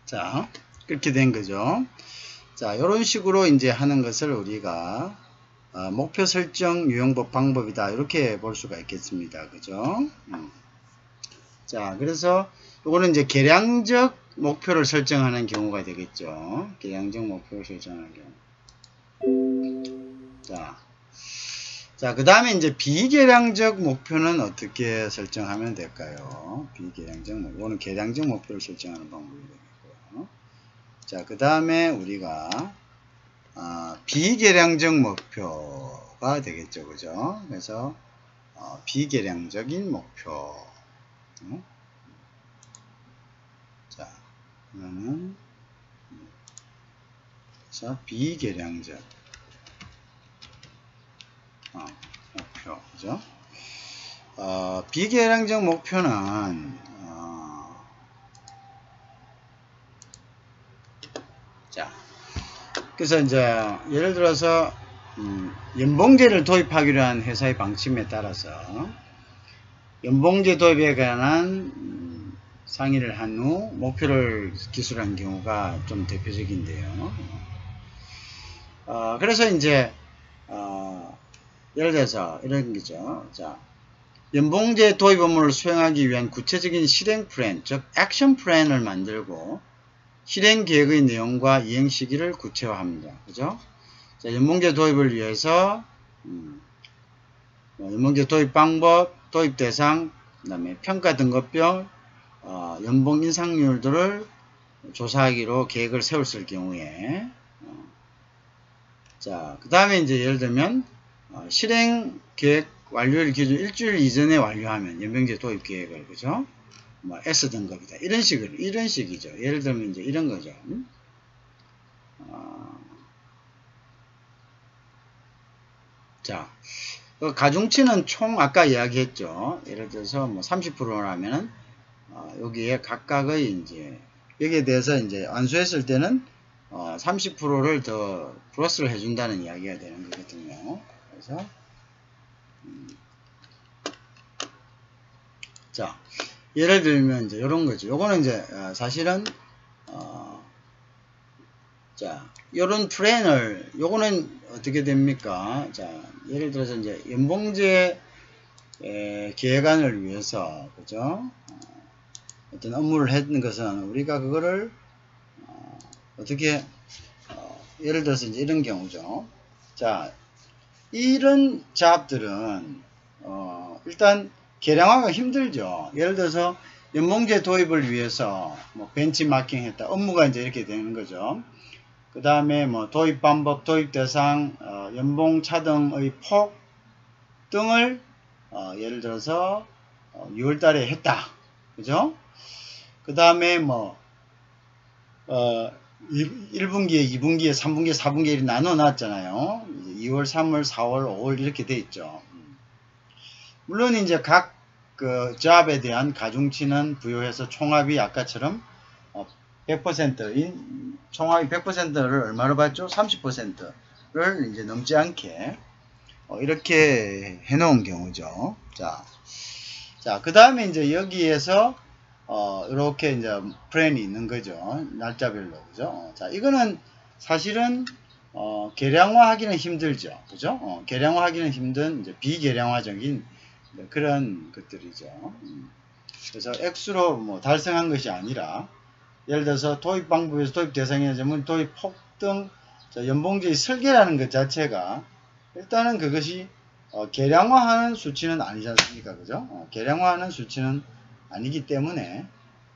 자, 그렇게 된 거죠. 자, 이런 식으로 이제 하는 것을 우리가 목표 설정 유형법 방법이다 이렇게 볼 수가 있겠습니다. 그죠? 자, 그래서 이거는 이제 계량적 목표를 설정하는 경우가 되겠죠. 계량적 목표를 설정하는 경우. 자, 그 다음에 이제 비계량적 목표는 어떻게 설정하면 될까요? 비계량적 목표. 이거는 계량적 목표를 설정하는 방법이 되겠고요. 자, 그 다음에 우리가 비계량적 목표가 되겠죠. 그죠? 그래서 비계량적인 목표. 자, 그러면은 자, 비계량적 목표. 그죠? 비계량적 목표는 자, 그래서 이제 예를 들어서 연봉제를 도입하기로 한 회사의 방침에 따라서 연봉제 도입에 관한 상의를 한 후 목표를 기술한 경우가 좀 대표적인데요. 그래서 이제 예를 들어서 이런 거죠. 자, 연봉제 도입 업무를 수행하기 위한 구체적인 실행 플랜, 즉 액션 플랜을 만들고 실행 계획의 내용과 이행 시기를 구체화합니다. 그죠? 자, 연봉제 도입을 위해서 연봉제 도입 방법, 도입 대상, 그 다음에 평가 등급별, 연봉 인상률들을 조사하기로 계획을 세웠을 경우에 자, 그 다음에 이제 예를 들면, 실행 계획 완료일 기준 일주일 이전에 완료하면 연병제 도입 계획을, 그죠? 뭐, S등급이다. 이런 식이죠. 예를 들면 이제 이런 거죠. 자, 그 가중치는 총 아까 이야기했죠. 예를 들어서 뭐 30%라면은, 여기에 각각의 이제, 여기에 대해서 이제 완수했을 때는 30%를 더 플러스를 해준다는 이야기가 되는 거거든요. 그래서 자, 예를 들면 이제 이런 거죠. 요거는 이제 사실은 자, 요런 플랜을 요거는 어떻게 됩니까? 자, 예를 들어서 이제 연봉제 계획안을 위해서 그죠? 어떤 업무를 했는 것은 우리가 그거를 어떻게 예를 들어서 이제 이런 경우죠. 자, 이런 잡들은 일단 계량화가 힘들죠. 예를 들어서 연봉제 도입을 위해서 뭐 벤치마킹 했다. 업무가 이제 이렇게 되는 거죠. 그 다음에 뭐 도입 방법, 도입 대상, 연봉 차등의 폭 등을 예를 들어서 6월 달에 했다. 그죠? 그 다음에 뭐 1분기에, 2분기에, 3분기에, 4분기에 이렇게 나눠 놨잖아요. 2월, 3월, 4월, 5월 이렇게 돼 있죠. 물론 이제 각 그 잡에 대한 가중치는 부여해서 총합이 아까처럼 100%인 총합이 100%를 얼마로 받죠? 30%를 이제 넘지 않게 이렇게 해놓은 경우죠. 자, 그 다음에 이제 여기에서 이렇게 이제 플랜이 있는 거죠. 날짜별로, 그죠? 자, 이거는 사실은 계량화하기는 힘들죠, 그죠? 계량화하기는 힘든 이제 비계량화적인 그런 것들이죠. 그래서 액수로 뭐 달성한 것이 아니라 예를 들어서 도입 방법에서 도입 대상이라면 도입 폭 등 연봉제의 설계라는 것 자체가 일단은 그것이 계량화하는 수치는 아니지 않습니까? 그죠? 계량화하는 수치는 아니기 때문에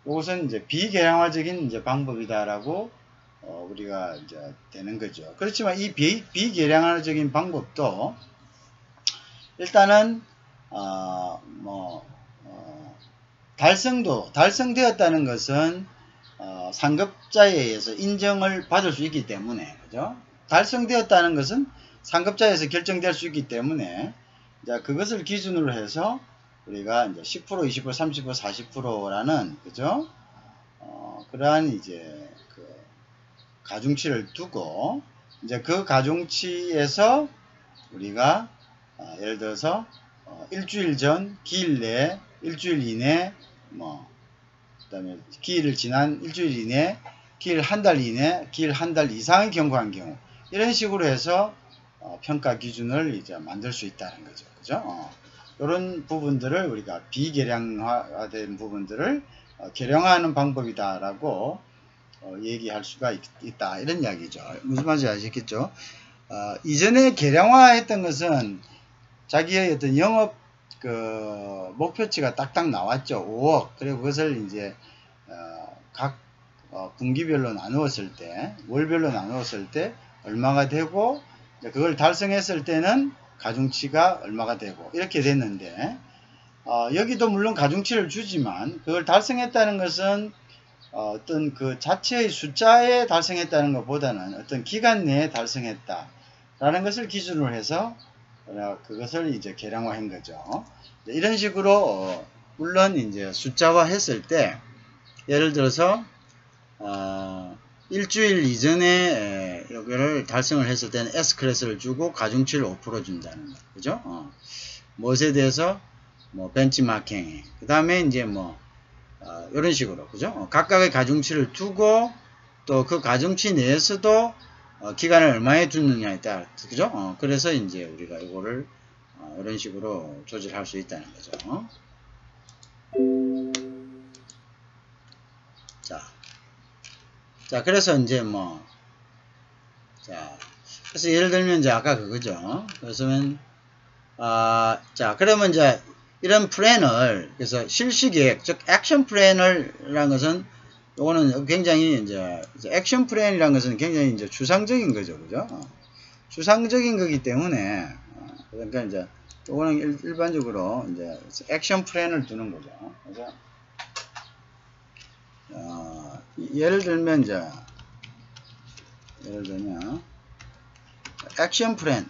이것은 이제 비계량화적인 이제 방법이다라고 우리가 이제 되는 거죠. 그렇지만 이 비계량화적인 방법도 일단은 달성되었다는 것은 상급자에 의해서 인정을 받을 수 있기 때문에, 그죠? 달성되었다는 것은 상급자에서 결정될 수 있기 때문에, 자, 그것을 기준으로 해서 우리가 이제 10%, 20%, 30%, 40%라는, 그죠? 그러한 이제 그 가중치를 두고, 이제 그 가중치에서 우리가 예를 들어서 일주일 전, 기일 내, 일주일 이내, 그 다음에 기일을 지난 일주일 이내, 기일 한 달 이내, 기일 한 달 이상의 경과한 경우, 이런 식으로 해서 평가 기준을 이제 만들 수 있다는 거죠. 그죠? 이런 부분들을 우리가 비계량화된 부분들을 계량화하는 방법이다라고 얘기할 수가 있다. 이런 이야기죠. 무슨 말인지 아시겠죠? 이전에 계량화했던 것은 자기의 어떤 영업 그 목표치가 딱딱 나왔죠. 5억. 그리고 그것을 이제 각 분기별로 나누었을 때, 월별로 나누었을 때 얼마가 되고, 그걸 달성했을 때는 가중치가 얼마가 되고 이렇게 됐는데, 여기도 물론 가중치를 주지만 그걸 달성했다는 것은 어떤 그 자체의 숫자에 달성했다는 것보다는 어떤 기간 내에 달성했다라는 것을 기준으로 해서 그것을 이제 계량화한 거죠. 이런 식으로 물론 이제 숫자화 했을 때 예를 들어서 일주일 이전에 여기를 달성을 했을 때는 S클래스를 주고 가중치를 5% 준다는 거. 그죠? 무엇에 대해서 뭐 벤치마킹. 그 다음에 이제 뭐 이런 식으로. 그죠? 각각의 가중치를 두고 또 그 가중치 내에서도 기간을 얼마에 두느냐에 따라. 그죠? 그래서 이제 우리가 이거를 이런 식으로 조절할 수 있다는 거죠. 자, 그래서 이제 뭐, 그래서 예를 들면 이제 아까 그거죠. 그래서는, 자, 그러면 이제 이런 플랜을, 그래서 실시 계획, 즉, 액션 플랜이라는 것은, 요거는 굉장히 이제, 액션 플랜이라는 것은 굉장히 이제 추상적인 거죠. 그죠? 추상적인 거기 때문에 그러니까 이제 이거는 일반적으로 이제 액션 플랜을 두는 거죠. 그래서 예를 들면 액션 플랜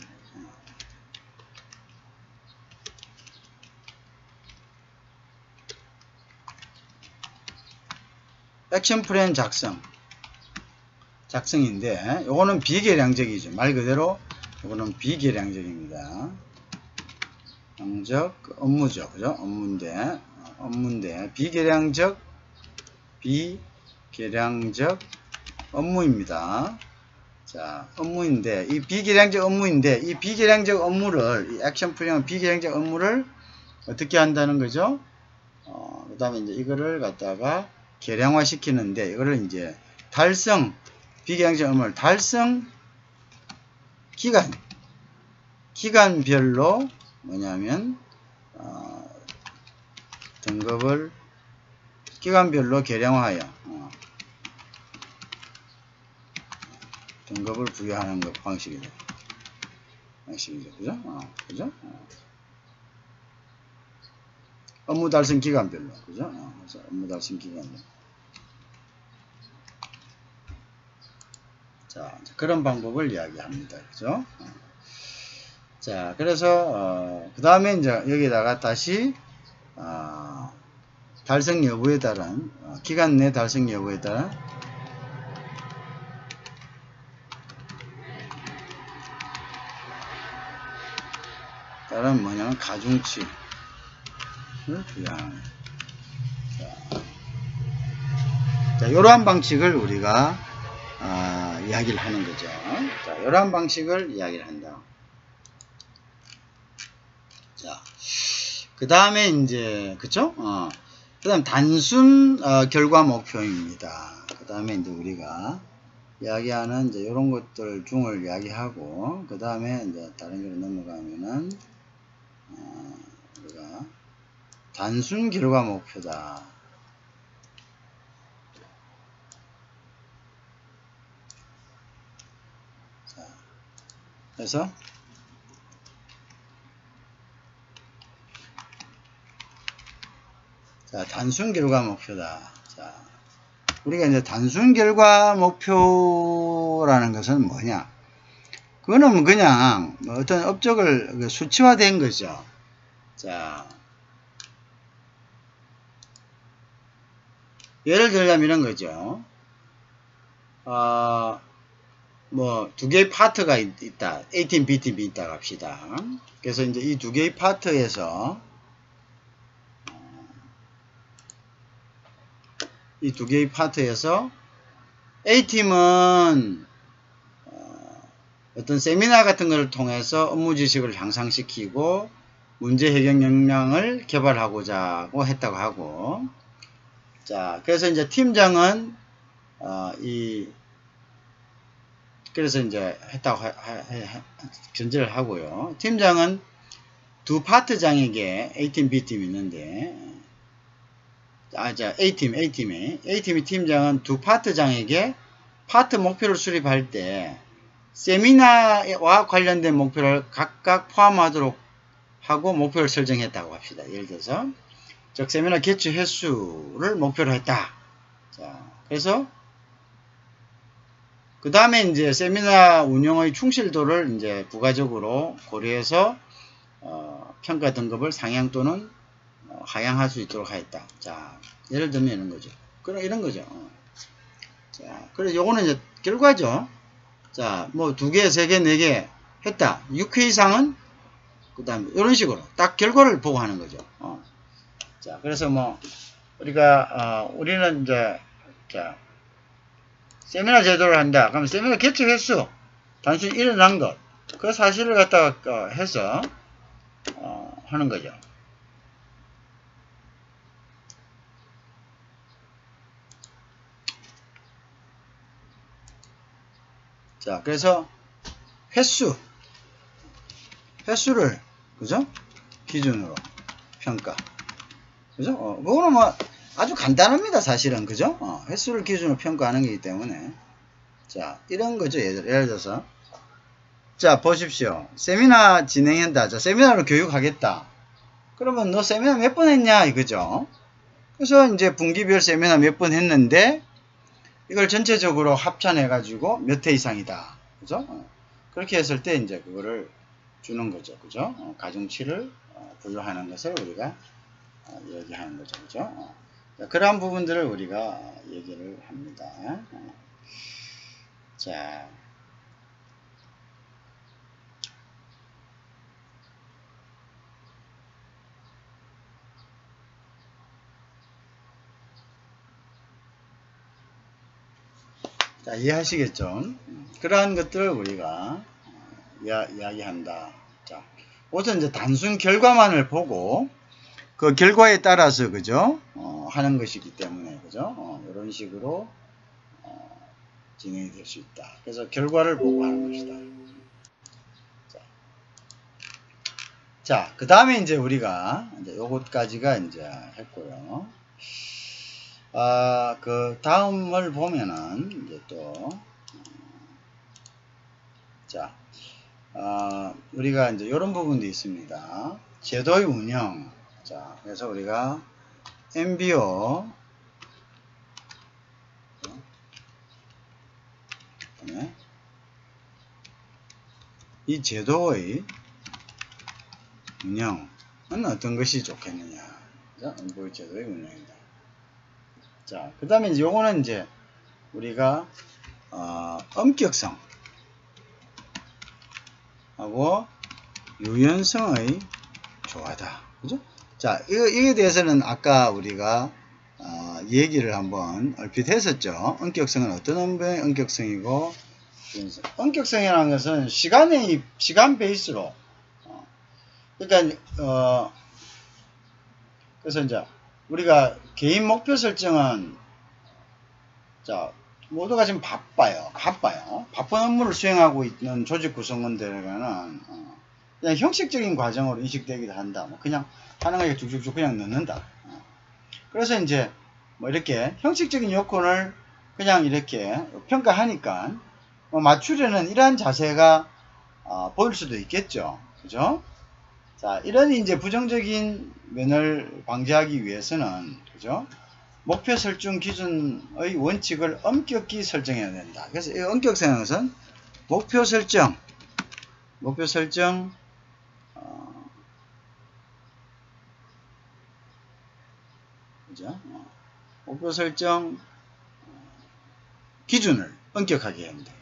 작성인데 요거는 비계량적이죠. 말 그대로 요거는 비계량적입니다. 양적 업무죠. 그죠? 업무인데 비계량적 업무입니다. 자, 업무인데 이 비계량적 업무를 이 액션 플랜은 비계량적 업무를 어떻게 한다는 거죠? 그 다음에 이제 이거를 갖다가 계량화 시키는데 이거를 이제 비계량적 업무를 달성 기간별로 뭐냐면 등급을 기간별로 계량화하여 등급을 부여하는 것 방식이죠. 그죠? 그죠? 업무 달성 기간별로. 그죠? 그래서 업무 달성 기간별로. 자, 그런 방법을 이야기합니다. 그죠? 자, 그래서, 그 다음에 이제 여기다가 다시, 달성 여부에 따른, 기간 내 달성 여부에 따른, 뭐냐면 가중치를 부여하는. 자, 이러한 방식을 우리가, 이야기를 하는 거죠. 자, 이러한 방식을 이야기를 한다. 자, 그 다음에 이제, 그쵸? 그 다음 단순, 결과 목표입니다. 그 다음에 이제 우리가 이야기하는 이제 이런 것들 중을 이야기하고, 그 다음에 이제 다른 걸로 넘어가면은, 우리가 단순 결과 목표다. 자, 그래서, 자, 단순 결과 목표다. 자, 우리가 이제 단순 결과 목표라는 것은 뭐냐? 그거는 그냥 어떤 업적을 수치화된 거죠. 자, 예를 들자면 이런 거죠. 뭐, 두 개의 파트가 있다. A팀, B팀이 있다 합시다. 그래서 이제 이 두 개의 파트에서 A팀은 어떤 세미나 같은 것을 통해서 업무 지식을 향상시키고 문제 해결 역량을 개발하고자 했다고 하고, 자, 그래서 이제 팀장은 그래서 이제 했다고 견제를 하고요. 팀장은 두 파트장에게 A팀, B팀이 있는데, A팀이 팀장은 두 파트장에게 파트 목표를 수립할 때 세미나와 관련된 목표를 각각 포함하도록 하고 목표를 설정했다고 합시다. 예를 들어서 즉 세미나 개최 횟수를 목표로 했다. 자, 그래서 그 다음에 이제 세미나 운영의 충실도를 이제 부가적으로 고려해서 평가 등급을 상향 또는 하향할 수 있도록 하였다. 자, 예를 들면 이런 거죠. 그럼 이런 거죠. 자, 그래서 요거는 이제 결과죠. 자, 뭐 2개, 3개, 4개 했다. 6회 이상은 그 다음에 이런 식으로 딱 결과를 보고 하는 거죠. 자, 그래서 뭐 우리가 우리는 이제 자, 세미나 제도를 한다. 그러면 세미나 개최 횟수 단순히 일어난 것 그 사실을 갖다가 해서 하는 거죠. 자, 그래서 횟수를 그죠? 기준으로 평가. 그죠? 그거는 뭐 아주 간단합니다. 사실은 그죠? 횟수를 기준으로 평가하는 거기 때문에 자, 이런 거죠. 예를 들어서 자, 보십시오. 세미나 진행한다. 자, 세미나로 교육하겠다. 그러면 너 세미나 몇 번 했냐? 이거죠. 그래서 이제 분기별 세미나 몇 번 했는데, 이걸 전체적으로 합산해가지고 몇 회 이상이다. 그죠? 그렇게 했을 때 이제 그거를 주는 거죠. 그죠? 가중치를 분류하는 것을 우리가 얘기하는 거죠. 그죠? 그러한 부분들을 우리가 얘기를 합니다. 자. 자, 이해하시겠죠? 그러한 것들을 우리가 이야기한다. 자, 우선 이제 단순 결과만을 보고 그 결과에 따라서 그죠? 하는 것이기 때문에 그죠? 이런 식으로 진행이 될 수 있다. 그래서 결과를 보고 하는 것이다. 자, 그 다음에 이제 우리가 이제 요것까지가 이제 했고요. 그 다음을 보면은 이제 또 자, 우리가 이제 이런 부분도 있습니다. 제도의 운영. 자, 그래서 우리가 MBO 이 제도의 운영은 어떤 것이 좋겠느냐. 자, MBO 제도의 운영이다. 자, 그 다음에 이제 요거는 이제 우리가 엄격성 하고 유연성의 조화다. 그죠? 자, 이에 대해서는 아까 우리가 얘기를 한번 얼핏 했었죠. 엄격성은 어떤 엄격성이고, 엄격성이라는 것은 시간 베이스로, 그러니까, 그래서 이제 우리가 개인 목표 설정은, 자, 모두가 지금 바빠요. 바쁜 업무를 수행하고 있는 조직 구성원들에게는 그냥 형식적인 과정으로 인식되기도 한다. 뭐 그냥 하는 거 쭉쭉쭉 그냥 넣는다. 그래서 이제 뭐 이렇게 형식적인 요건을 그냥 이렇게 평가하니까 뭐 맞추려는 이러한 자세가 보일 수도 있겠죠. 그죠? 자, 이런 이제 부정적인 면을 방지하기 위해서는 그죠? 목표 설정 기준의 원칙을 엄격히 설정해야 된다. 그래서 이 엄격성은 것은 목표 설정, 그죠? 목표 설정 기준을 엄격하게 해야 합니다.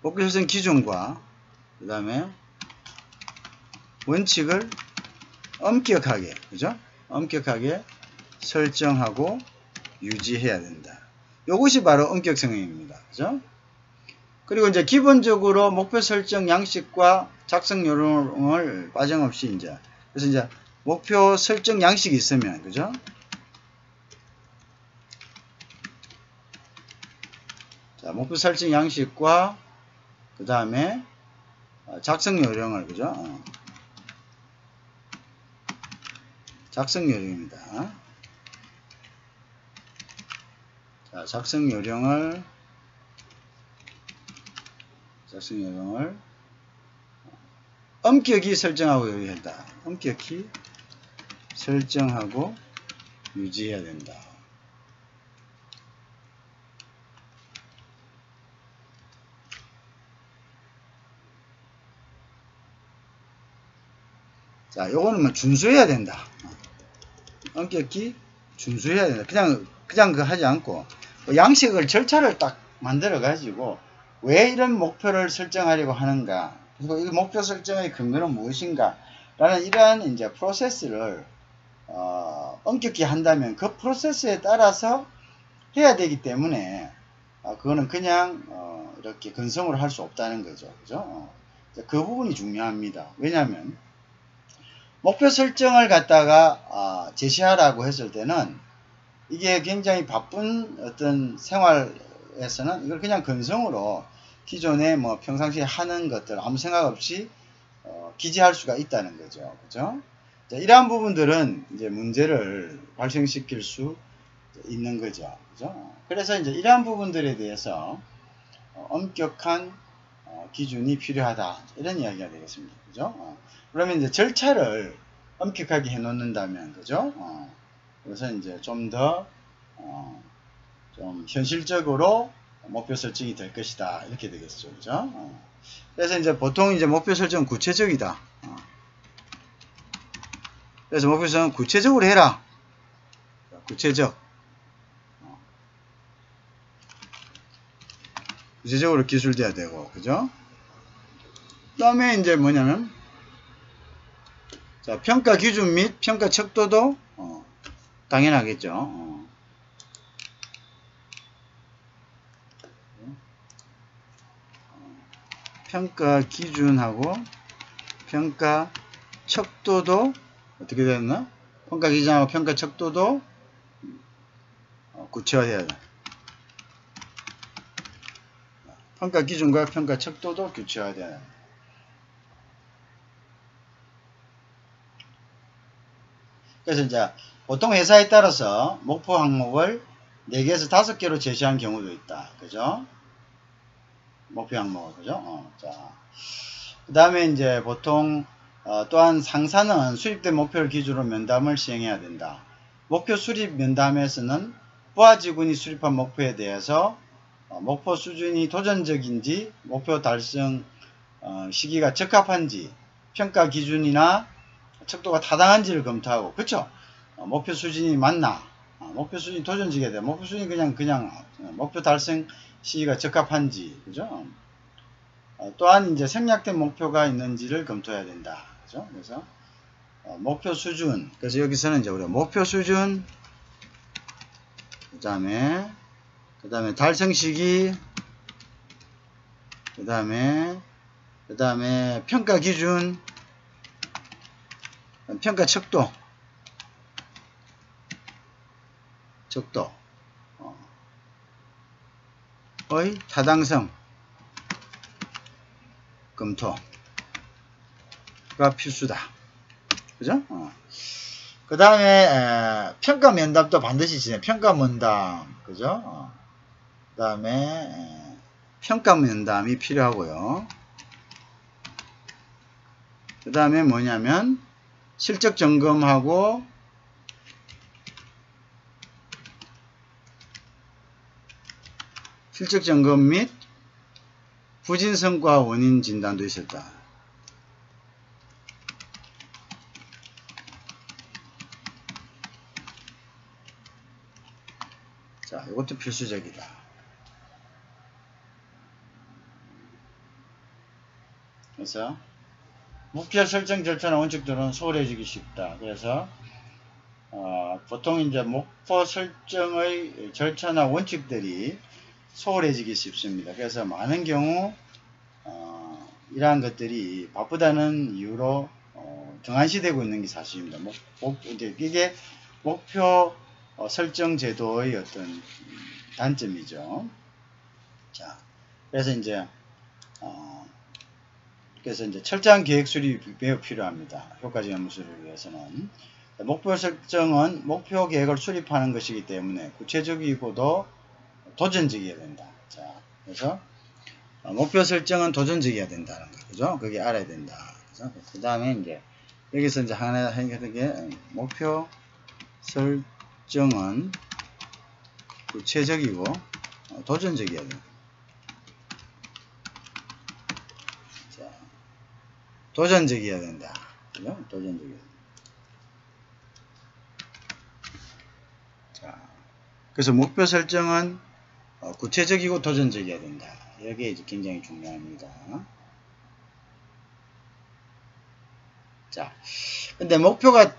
목표 설정 기준과 그 다음에 원칙을 엄격하게, 그죠? 엄격하게 설정하고 유지해야 된다. 이것이 바로 엄격성입니다. 그죠? 그리고 이제 기본적으로 목표 설정 양식과 작성 요령을 빠짐없이 이제, 그래서 이제 목표 설정 양식이 있으면, 그죠? 자, 목표 설정 양식과 그 다음에 작성 요령을, 그죠? 작성 요령입니다. 자, 작성 요령을 엄격히 설정하고 유지한다. 엄격히 설정하고 유지해야 된다. 자, 요거는 뭐 준수해야 된다. 엄격히 준수해야 된다. 그냥 그 하지 않고 양식을 절차를 딱 만들어 가지고 왜 이런 목표를 설정하려고 하는가, 그리고 이 목표 설정의 근거는 무엇인가 라는 이러한 이제 프로세스를 엄격히 한다면 그 프로세스에 따라서 해야 되기 때문에 그거는 그냥 이렇게 근성으로 할 수 없다는 거죠. 그죠? 그 부분이 중요합니다. 왜냐하면 목표 설정을 갖다가 제시하라고 했을 때는 이게 굉장히 바쁜 어떤 생활에서는 이걸 그냥 근성으로 기존에 뭐 평상시에 하는 것들 아무 생각 없이 기재할 수가 있다는 거죠. 그죠? 자, 이러한 부분들은 이제 문제를 발생시킬 수 있는 거죠. 그죠? 그래서 이제 이러한 부분들에 대해서 엄격한 기준이 필요하다. 이런 이야기가 되겠습니다. 그죠? 그러면 이제 절차를 엄격하게 해 놓는다면, 그죠? 그래서 이제 좀 더, 좀 현실적으로 목표 설정이 될 것이다. 이렇게 되겠죠. 그죠? 그래서 이제 보통 이제 목표 설정은 구체적이다. 그래서 목표 설정은 구체적으로 해라. 구체적. 구체적으로 기술돼야 되고, 그죠? 그 다음에 이제 뭐냐면, 자, 평가 기준 및 평가 척도도, 당연하겠죠. 평가 기준하고 평가 척도도 어떻게 되나? 평가 기준하고 평가 척도도 구체화해야 돼. 평가 기준과 평가 척도도 구체화돼야 돼. 그래서 이제 보통 회사에 따라서 목표 항목을 4개에서 5개로 제시한 경우도 있다. 그죠? 목표 항목을, 그죠? 자. 그 다음에 이제 보통, 또한 상사는 수립된 목표를 기준으로 면담을 시행해야 된다. 목표 수립 면담에서는 부하 직원이 수립한 목표에 대해서 목표 수준이 도전적인지, 목표 달성 시기가 적합한지, 평가 기준이나 척도가 타당한지를 검토하고, 그쵸? 목표 수준이 맞나? 목표 수준이 도전적이어야 돼. 목표 수준이 그냥 목표 달성 시기가 적합한지, 그죠? 또한 이제 생략된 목표가 있는지를 검토해야 된다. 그죠? 그래서 목표 수준. 그래서 여기서는 이제 우리가 목표 수준, 그 다음에 달성 시기, 그 다음에 평가 기준, 평가 척도, 의 타당성 검토가 필수다. 그죠? 그 다음에 평가 면담도 반드시 진행. 평가 면담, 그죠? 그 다음에 평가 면담이 필요하고요. 그 다음에 뭐냐면 실적 점검하고 실적 점검 및 부진 성과 원인 진단도 있었다. 자, 이것도 필수적이다. 그래서 목표 설정 절차나 원칙들은 소홀해지기 쉽다. 그래서 보통 이제 목표 설정의 절차나 원칙들이 소홀해지기 쉽습니다. 그래서 많은 경우 이러한 것들이 바쁘다는 이유로 등한시되고 있는 게 사실입니다. 이게 목표 설정 제도의 어떤 단점이죠. 자, 그래서 이제 철저한 계획 수립이 매우 필요합니다. 효과적 업무 수립을 위해서는. 목표 설정은 목표 계획을 수립하는 것이기 때문에 구체적이고도 도전적이어야 된다. 자, 그래서 목표 설정은 도전적이어야 된다는 거, 그죠? 그게 알아야 된다. 그죠? 그 다음에 이제 여기서 이제 하나 하는 게 목표 설정은 구체적이고 도전적이어야 된다. 자, 도전적이어야 된다. 그죠? 도전적이어야 된다. 자, 그래서 목표 설정은 구체적이고 도전적이어야 된다. 이게 이제 굉장히 중요합니다. 자, 근데 목표가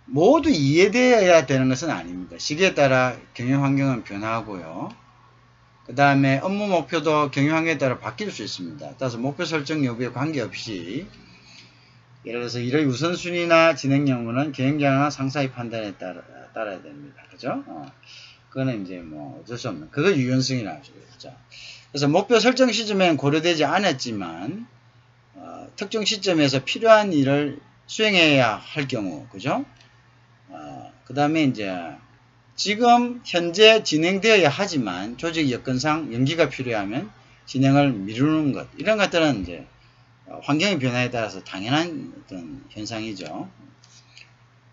모두 이해되어야 되는 것은 아닙니다. 시기에 따라 경영 환경은 변하고요. 그 다음에 업무 목표도 경영 환경에 따라 바뀔 수 있습니다. 따라서 목표 설정 여부에 관계없이 예를 들어서 일의 우선순위나 진행 여부는 경영자나 상사의 판단에 따라야 됩니다. 그죠? 그거는 이제 뭐 어쩔 수 없는, 그거 유연성이라죠. 그죠? 그래서 목표 설정 시점에는 고려되지 않았지만, 특정 시점에서 필요한 일을 수행해야 할 경우, 그죠? 그 다음에 이제, 지금 현재 진행되어야 하지만 조직 여건상 연기가 필요하면 진행을 미루는 것, 이런 것들은 이제 환경의 변화에 따라서 당연한 어떤 현상이죠.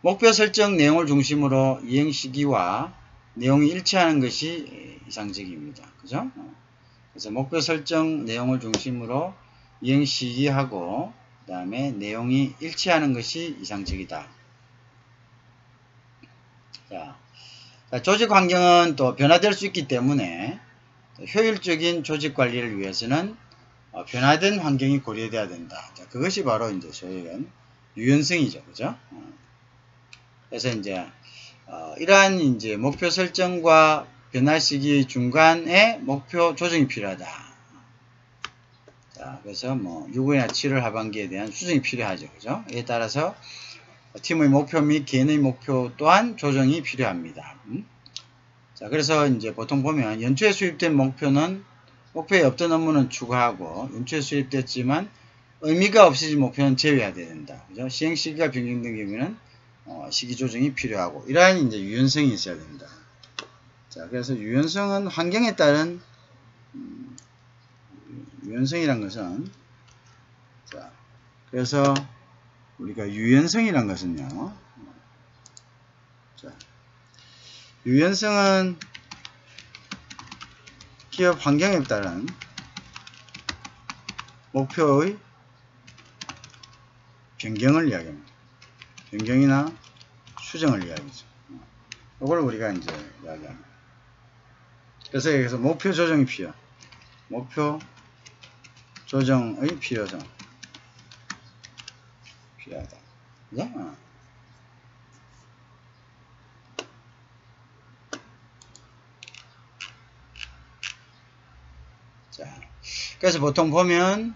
목표 설정 내용을 중심으로 이행 시기와 내용이 일치하는 것이 이상적입니다. 그죠? 그래서 목표 설정 내용을 중심으로 이행 시기하고 그 다음에 내용이 일치하는 것이 이상적이다. 자, 조직 환경은 또 변화될 수 있기 때문에 효율적인 조직 관리를 위해서는 변화된 환경이 고려돼야 된다. 자, 그것이 바로 이제 소위 유연성이죠. 그죠? 그래서 이제 이러한 이제 목표 설정과 변화 시기 중간에 목표 조정이 필요하다. 자, 그래서 뭐 6월이나 7월 하반기에 대한 수정이 필요하죠. 그죠? 이에 따라서 팀의 목표 및 개인의 목표 또한 조정이 필요합니다. 자, 그래서 이제 보통 보면 연초에 수립된 목표는 목표에 없던 업무는 추가하고 연초에 수립됐지만 의미가 없어진 목표는 제외해야 된다. 그죠? 시행 시기가 변경된 경우에는 시기 조정이 필요하고 이러한 이제 유연성이 있어야 된다. 자, 그래서 유연성은 환경에 따른 유연성이란 것은 자, 그래서 우리가 유연성이란 것은요. 자, 유연성은 기업 환경에 따른 목표의 변경을 이야기합니다. 변경이나 수정을 이야기하죠. 이걸 우리가 이제 이야기합니다. 그래서 여기서 목표 조정이 필요. 목표 조정의 필요성. 필요하다. 그죠? 자, 그래서 보통 보면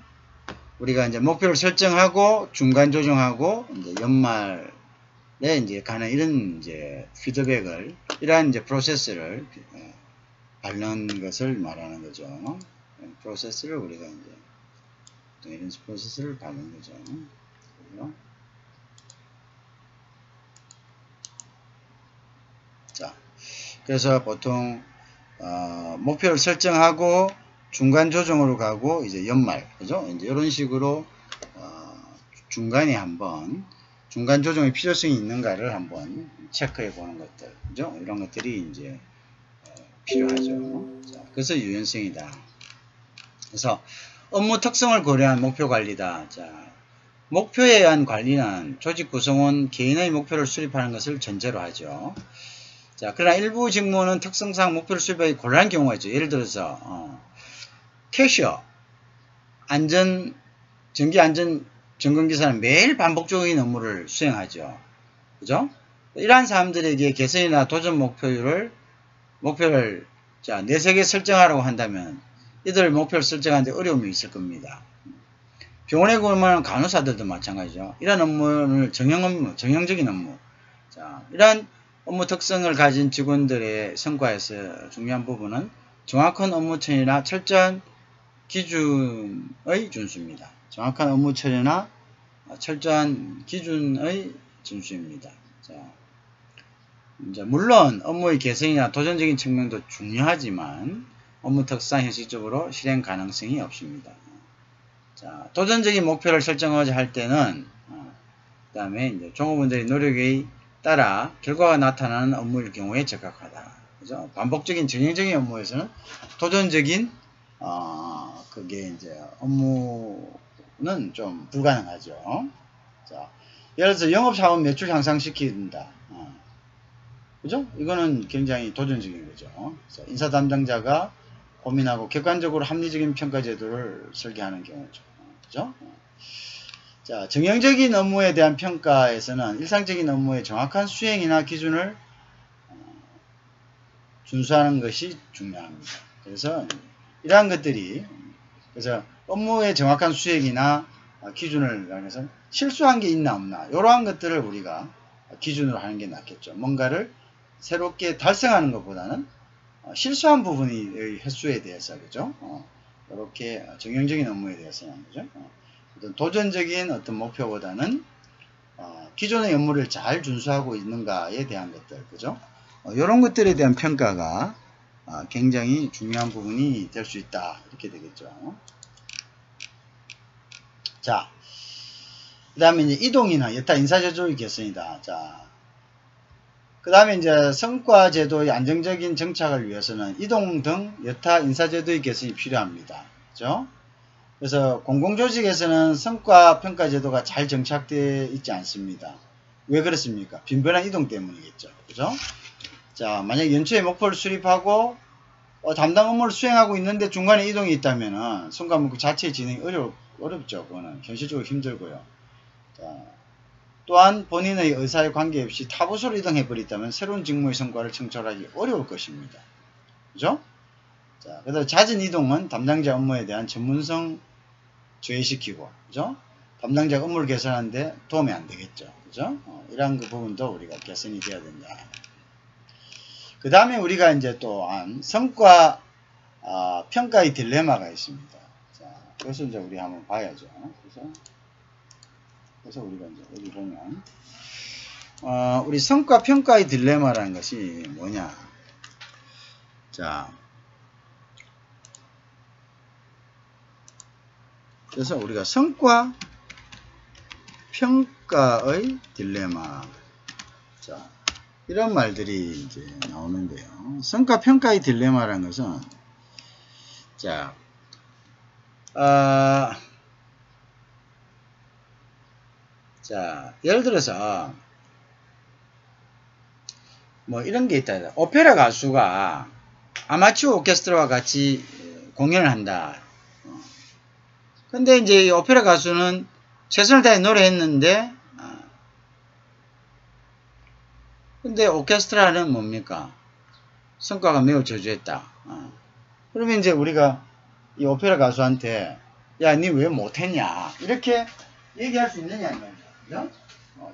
우리가 이제 목표를 설정하고 중간 조정하고 이제 연말에 이제 가는 이런 이제 피드백을 이러한 이제 프로세스를 밟는 것을 말하는 거죠. 프로세스를 우리가 이제 이런 프로세스를 밟는 거죠. 자, 그래서 보통 목표를 설정하고 중간 조정으로 가고 이제 연말, 그죠? 이제 이런 식으로 중간에 한번 중간 조정의 필요성이 있는가를 한번 체크해 보는 것들, 그죠? 이런 것들이 이제 필요하죠. 자, 그래서 유연성이다. 그래서 업무 특성을 고려한 목표 관리다. 자, 목표에 의한 관리는 조직 구성원 개인의 목표를 수립하는 것을 전제로 하죠. 자, 그러나 일부 직무는 특성상 목표를 수립하기 곤란한 경우가 있죠. 예를 들어서 캐셔, 전기 안전 점검기사는 매일 반복적인 업무를 수행하죠. 그죠? 이러한 사람들에게 개선이나 도전 목표를 자, 4-3개 설정하라고 한다면 이들 목표를 설정하는데 어려움이 있을 겁니다. 병원에 근무하는 간호사들도 마찬가지죠. 이러한 업무를 정형적인 업무. 자, 이러한 업무 특성을 가진 직원들의 성과에서 중요한 부분은 정확한 업무 처리나 철저한 기준의 준수입니다. 정확한 업무 처리나 철저한 기준의 준수입니다. 자, 이제 물론 업무의 개선이나 도전적인 측면도 중요하지만 업무 특성 현실적으로 실행 가능성이 없습니다. 자, 도전적인 목표를 설정하고자 할 때는 그 다음에 이제 종업원들의 노력에 따라 결과가 나타나는 업무일 경우에 적합하다. 그죠? 반복적인 전형적인 업무에서는 도전적인 그게 이제 업무는 좀 불가능하죠. 자, 예를 들어서 영업사원 매출 향상시킨다. 그죠? 이거는 굉장히 도전적인 거죠. 그래서 인사 담당자가 고민하고 객관적으로 합리적인 평가 제도를 설계하는 경우죠. 그죠? 자, 정형적인 업무에 대한 평가에서는 일상적인 업무의 정확한 수행이나 기준을 준수하는 것이 중요합니다. 그래서 이러한 것들이 그래서 업무의 정확한 수행이나 기준을 위해서 실수한 게 있나 없나 이러한 것들을 우리가 기준으로 하는 게 낫겠죠. 뭔가를 새롭게 달성하는 것보다는 실수한 부분의 횟수에 대해서 그죠? 이렇게 정형적인 업무에 대해서는 그죠? 어떤 도전적인 어떤 목표보다는 기존의 업무를 잘 준수하고 있는가에 대한 것들 그죠? 이런 것들에 대한 평가가 굉장히 중요한 부분이 될 수 있다. 이렇게 되겠죠. 자, 그 다음에 이제 이동이나 여타 인사제도의 개선이다. 자, 그 다음에 이제 성과제도의 안정적인 정착을 위해서는 이동 등 여타 인사제도의 개선이 필요합니다. 그죠? 그래서 공공조직에서는 성과평가제도가 잘 정착되어 있지 않습니다. 왜 그렇습니까? 빈번한 이동 때문이겠죠. 그죠? 자, 만약 연초에 목표를 수립하고 담당 업무를 수행하고 있는데 중간에 이동이 있다면 성과문구 자체의 진행이 어렵죠. 그거는 현실적으로 힘들고요. 자, 또한 본인의 의사에 관계없이 타 부서로 이동해버렸다면 새로운 직무의 성과를 청출하기 어려울 것입니다. 그죠? 자, 그다음 잦은 이동은 담당자 업무에 대한 전문성 저해시키고, 그죠? 담당자 업무를 개선하는데 도움이 안 되겠죠. 그죠? 이러한 그 부분도 우리가 개선이 돼야 된다. 그 다음에 우리가 이제 또한 성과 평가의 딜레마가 있습니다. 자, 그래서 이제 우리 한번 봐야죠. 그래서 우리가 이제 여기 보면 우리 성과 평가의 딜레마라는 것이 뭐냐? 자, 그래서 우리가 성과 평가의 딜레마. 자, 이런 말들이 이제 나오는데요. 성과 평가의 딜레마라는 것은, 자, 자, 예를 들어서, 뭐 이런 게 있다. 오페라 가수가 아마추어 오케스트라와 같이 공연을 한다. 근데 이제 이 오페라 가수는 최선을 다해 노래했는데, 근데 오케스트라는 뭡니까? 성과가 매우 저조했다. 그러면 이제 우리가 이 오페라 가수한테, 야, 니 왜 못했냐? 이렇게 얘기할 수 있느냐, 그죠?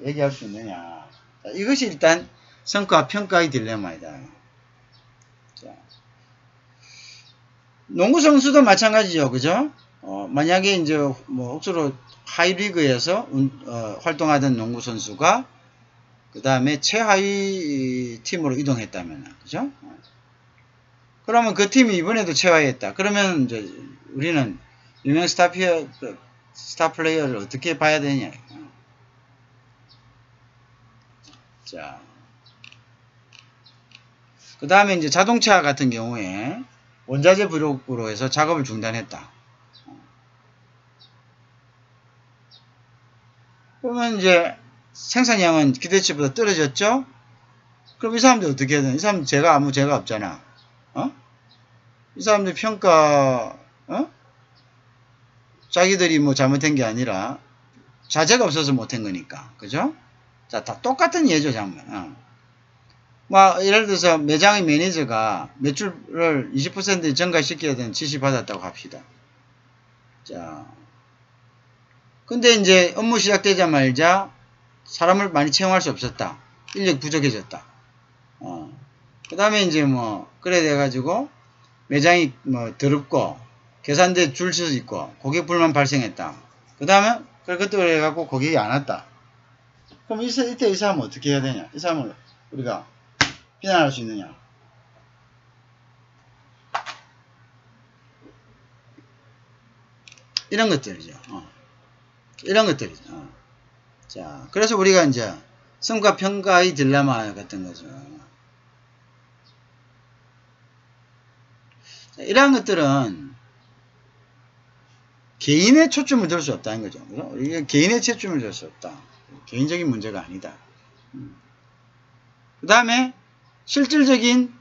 얘기할 수 있느냐. 자, 이것이 일단 성과 평가의 딜레마이다. 자, 농구 선수도 마찬가지죠, 그죠? 만약에 이제 뭐 억수로 하이리그에서 활동하던 농구 선수가 그 다음에 최하위 팀으로 이동했다면, 그죠? 그러면 그 팀이 이번에도 최하위했다. 그러면 이제 우리는 유명 스타 플레이어를 어떻게 봐야 되냐? 자, 그 다음에 이제 자동차 같은 경우에 원자재 부족으로 해서 작업을 중단했다. 그러면 이제 생산량은 기대치보다 떨어졌죠? 그럼 이 사람들 어떻게 해야 되나? 이 사람들 아무 죄가 없잖아. 이 사람들 평가, 자기들이 뭐 잘못한 게 아니라 자재가 없어서 못한 거니까. 그죠? 자, 다 똑같은 예죠, 장면. 뭐, 예를 들어서 매장의 매니저가 매출을 20% 증가시켜야 되는 지시 받았다고 합시다. 자, 근데 이제 업무 시작되자마자 사람을 많이 채용할 수 없었다. 인력 부족해졌다. 그 다음에 이제 뭐, 그래 돼가지고 매장이 뭐 더럽고 계산대 줄 서 있고 고객 불만 발생했다. 그 다음에 그것도 해갖고 고객이 안 왔다. 그럼 이때 이 사람은 어떻게 해야 되냐? 이 사람을 우리가 비난할 수 있느냐? 이런 것들이죠. 이런 것들이죠. 자, 그래서 우리가 이제 성과 평가의 딜레마 같은 거죠. 자, 이러한 것들은 개인의 초점을 들 수 없다는 거죠. 이게 개인의 초점을 들 수 없다. 개인적인 문제가 아니다. 그 다음에 실질적인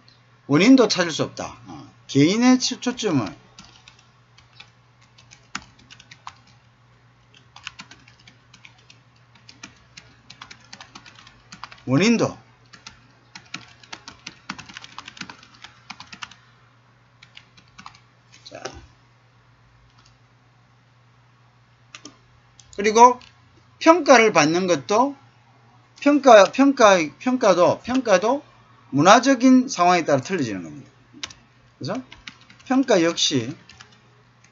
원인도 찾을 수 없다. 개인의 초점을 원인도 자, 그리고 평가를 받는 것도 평가도 문화적인 상황에 따라 틀려지는 겁니다. 그래서 평가 역시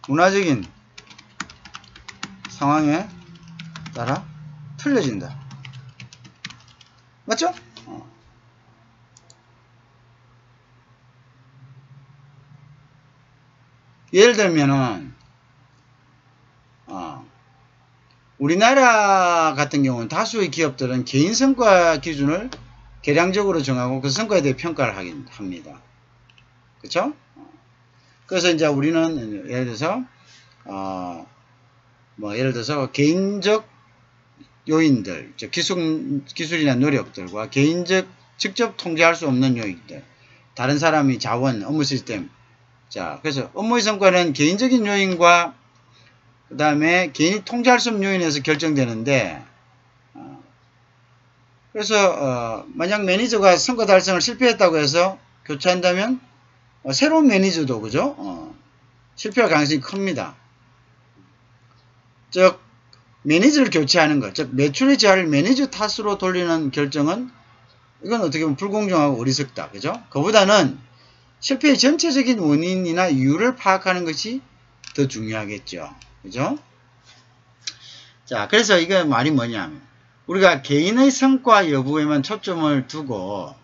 문화적인 상황에 따라 틀려진다. 맞죠? 예를 들면은 우리나라 같은 경우는 다수의 기업들은 개인 성과 기준을 계량적으로 정하고 그 성과에 대해 평가를 하긴 합니다. 그쵸? 그래서 이제 우리는 예를 들어서 예를 들어서 개인적 요인들, 즉 기술이나 노력들과 개인적 직접 통제할 수 없는 요인들, 다른 사람의 자원, 업무 시스템. 자, 그래서 업무의 성과는 개인적인 요인과 그 다음에 개인이 통제할 수 없는 요인에서 결정되는데, 그래서 만약 매니저가 성과 달성을 실패했다고 해서 교체한다면 새로운 매니저도 그죠? 실패할 가능성이 큽니다. 즉 매니저를 교체하는 것, 즉 매출의 지하를 매니저 탓으로 돌리는 결정은 이건 어떻게 보면 불공정하고 어리석다. 그죠? 그보다는 실패의 전체적인 원인이나 이유를 파악하는 것이 더 중요하겠죠. 그죠? 자, 그래서 이게 말이 뭐냐면 우리가 개인의 성과 여부에만 초점을 두고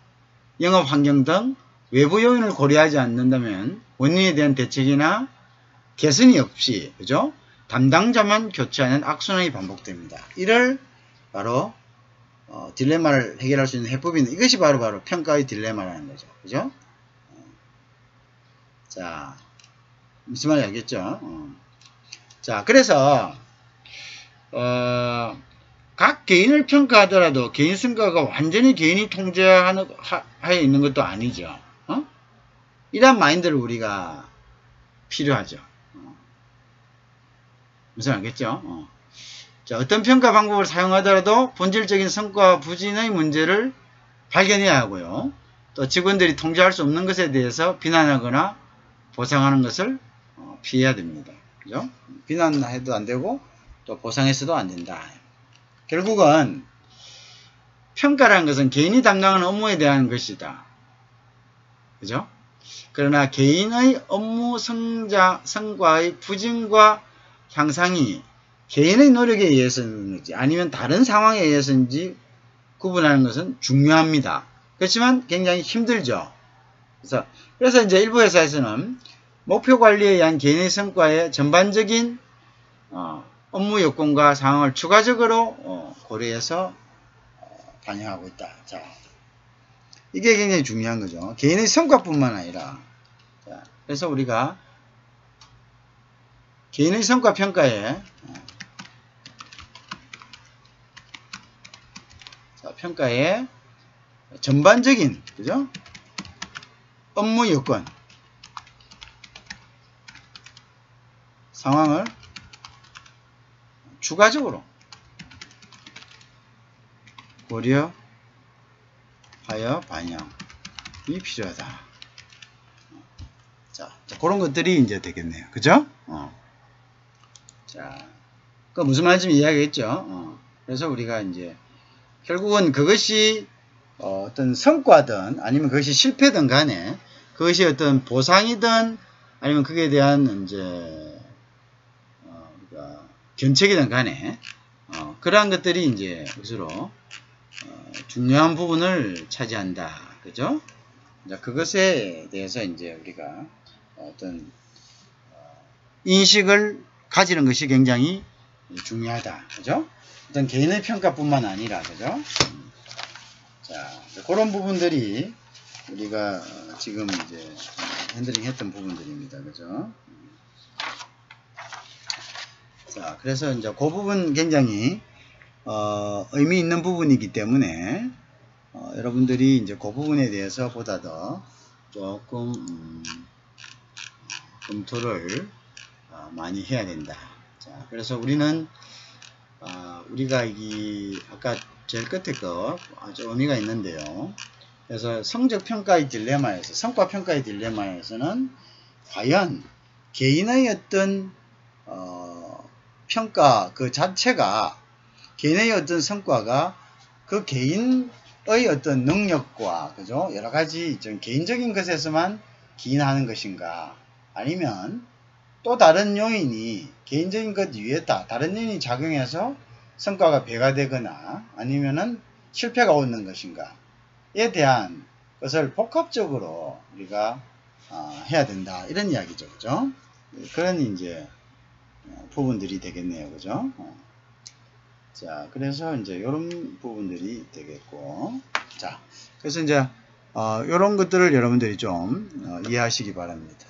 영업 환경 등 외부 요인을 고려하지 않는다면 원인에 대한 대책이나 개선이 없이, 그죠? 담당자만 교체하는 악순환이 반복됩니다. 이를 바로 딜레마를 해결할 수 있는 해법인데 이것이 바로 평가의 딜레마라는 거죠. 그죠? 자, 무슨 말인지 알겠죠? 자, 그래서 각 개인을 평가하더라도 개인 성과가 완전히 개인이 통제하에 있는 것도 아니죠. 이런 마인드를 우리가 필요하죠. 무슨 알겠죠? 자, 어떤 평가 방법을 사용하더라도 본질적인 성과 부진의 문제를 발견해야 하고요. 또 직원들이 통제할 수 없는 것에 대해서 비난하거나 보상하는 것을 피해야 됩니다. 그죠? 비난해도 안 되고 또 보상해서도 안 된다. 결국은 평가라는 것은 개인이 담당하는 업무에 대한 것이다. 그죠? 그러나 개인의 업무 성과의 부진과 향상이 개인의 노력에 의해서인지 아니면 다른 상황에 의해서인지 구분하는 것은 중요합니다. 그렇지만 굉장히 힘들죠. 그래서 이제 일부 회사에서는 목표 관리에 의한 개인의 성과의 전반적인 업무 여건과 상황을 추가적으로 고려해서 반영하고 있다. 자, 이게 굉장히 중요한 거죠. 개인의 성과뿐만 아니라. 자, 그래서 우리가 개인의 성과 평가에 평가에 전반적인, 그죠? 업무 여건, 상황을 추가적으로 고려하여 반영이 필요하다. 자, 그런 것들이 이제 되겠네요. 그죠? 자, 그 무슨 말인지 이해하겠죠? 그래서 우리가 이제 결국은 그것이 어떤 성과든 아니면 그것이 실패든 간에 그것이 어떤 보상이든 아니면 그에 대한 이제 우리가 견책이든 간에 그러한 것들이 이제 것으로 중요한 부분을 차지한다. 그죠? 그것에 대해서 이제 우리가 어떤 인식을 가지는 것이 굉장히 중요하다. 그죠? 어떤 개인의 평가뿐만 아니라, 그죠? 자, 그런 부분들이 우리가 지금 이제 핸들링 했던 부분들입니다. 그죠? 자, 그래서 이제 그 부분 굉장히 의미 있는 부분이기 때문에 여러분들이 이제 그 부분에 대해서 보다 더 조금 검토를 많이 해야 된다. 자, 그래서 우리는 우리가 아까 제일 끝에 거 아주 의미가 있는데요. 그래서 성적평가의 딜레마에서, 성과평가의 딜레마에서는 과연 개인의 어떤 평가 그 자체가, 개인의 어떤 성과가 그 개인의 어떤 능력과, 그죠? 여러 가지 좀 개인적인 것에서만 기인하는 것인가, 아니면 또 다른 요인이 개인적인 것 위에 다른 요인이 작용해서 성과가 배가 되거나 아니면은 실패가 오는 것인가에 대한 것을 복합적으로 우리가 해야 된다. 이런 이야기죠. 그죠? 그런 이제 부분들이 되겠네요. 그죠? 자, 그래서 이제 이런 부분들이 되겠고, 자, 그래서 이제 이런 것들을 여러분들이 좀 이해하시기 바랍니다.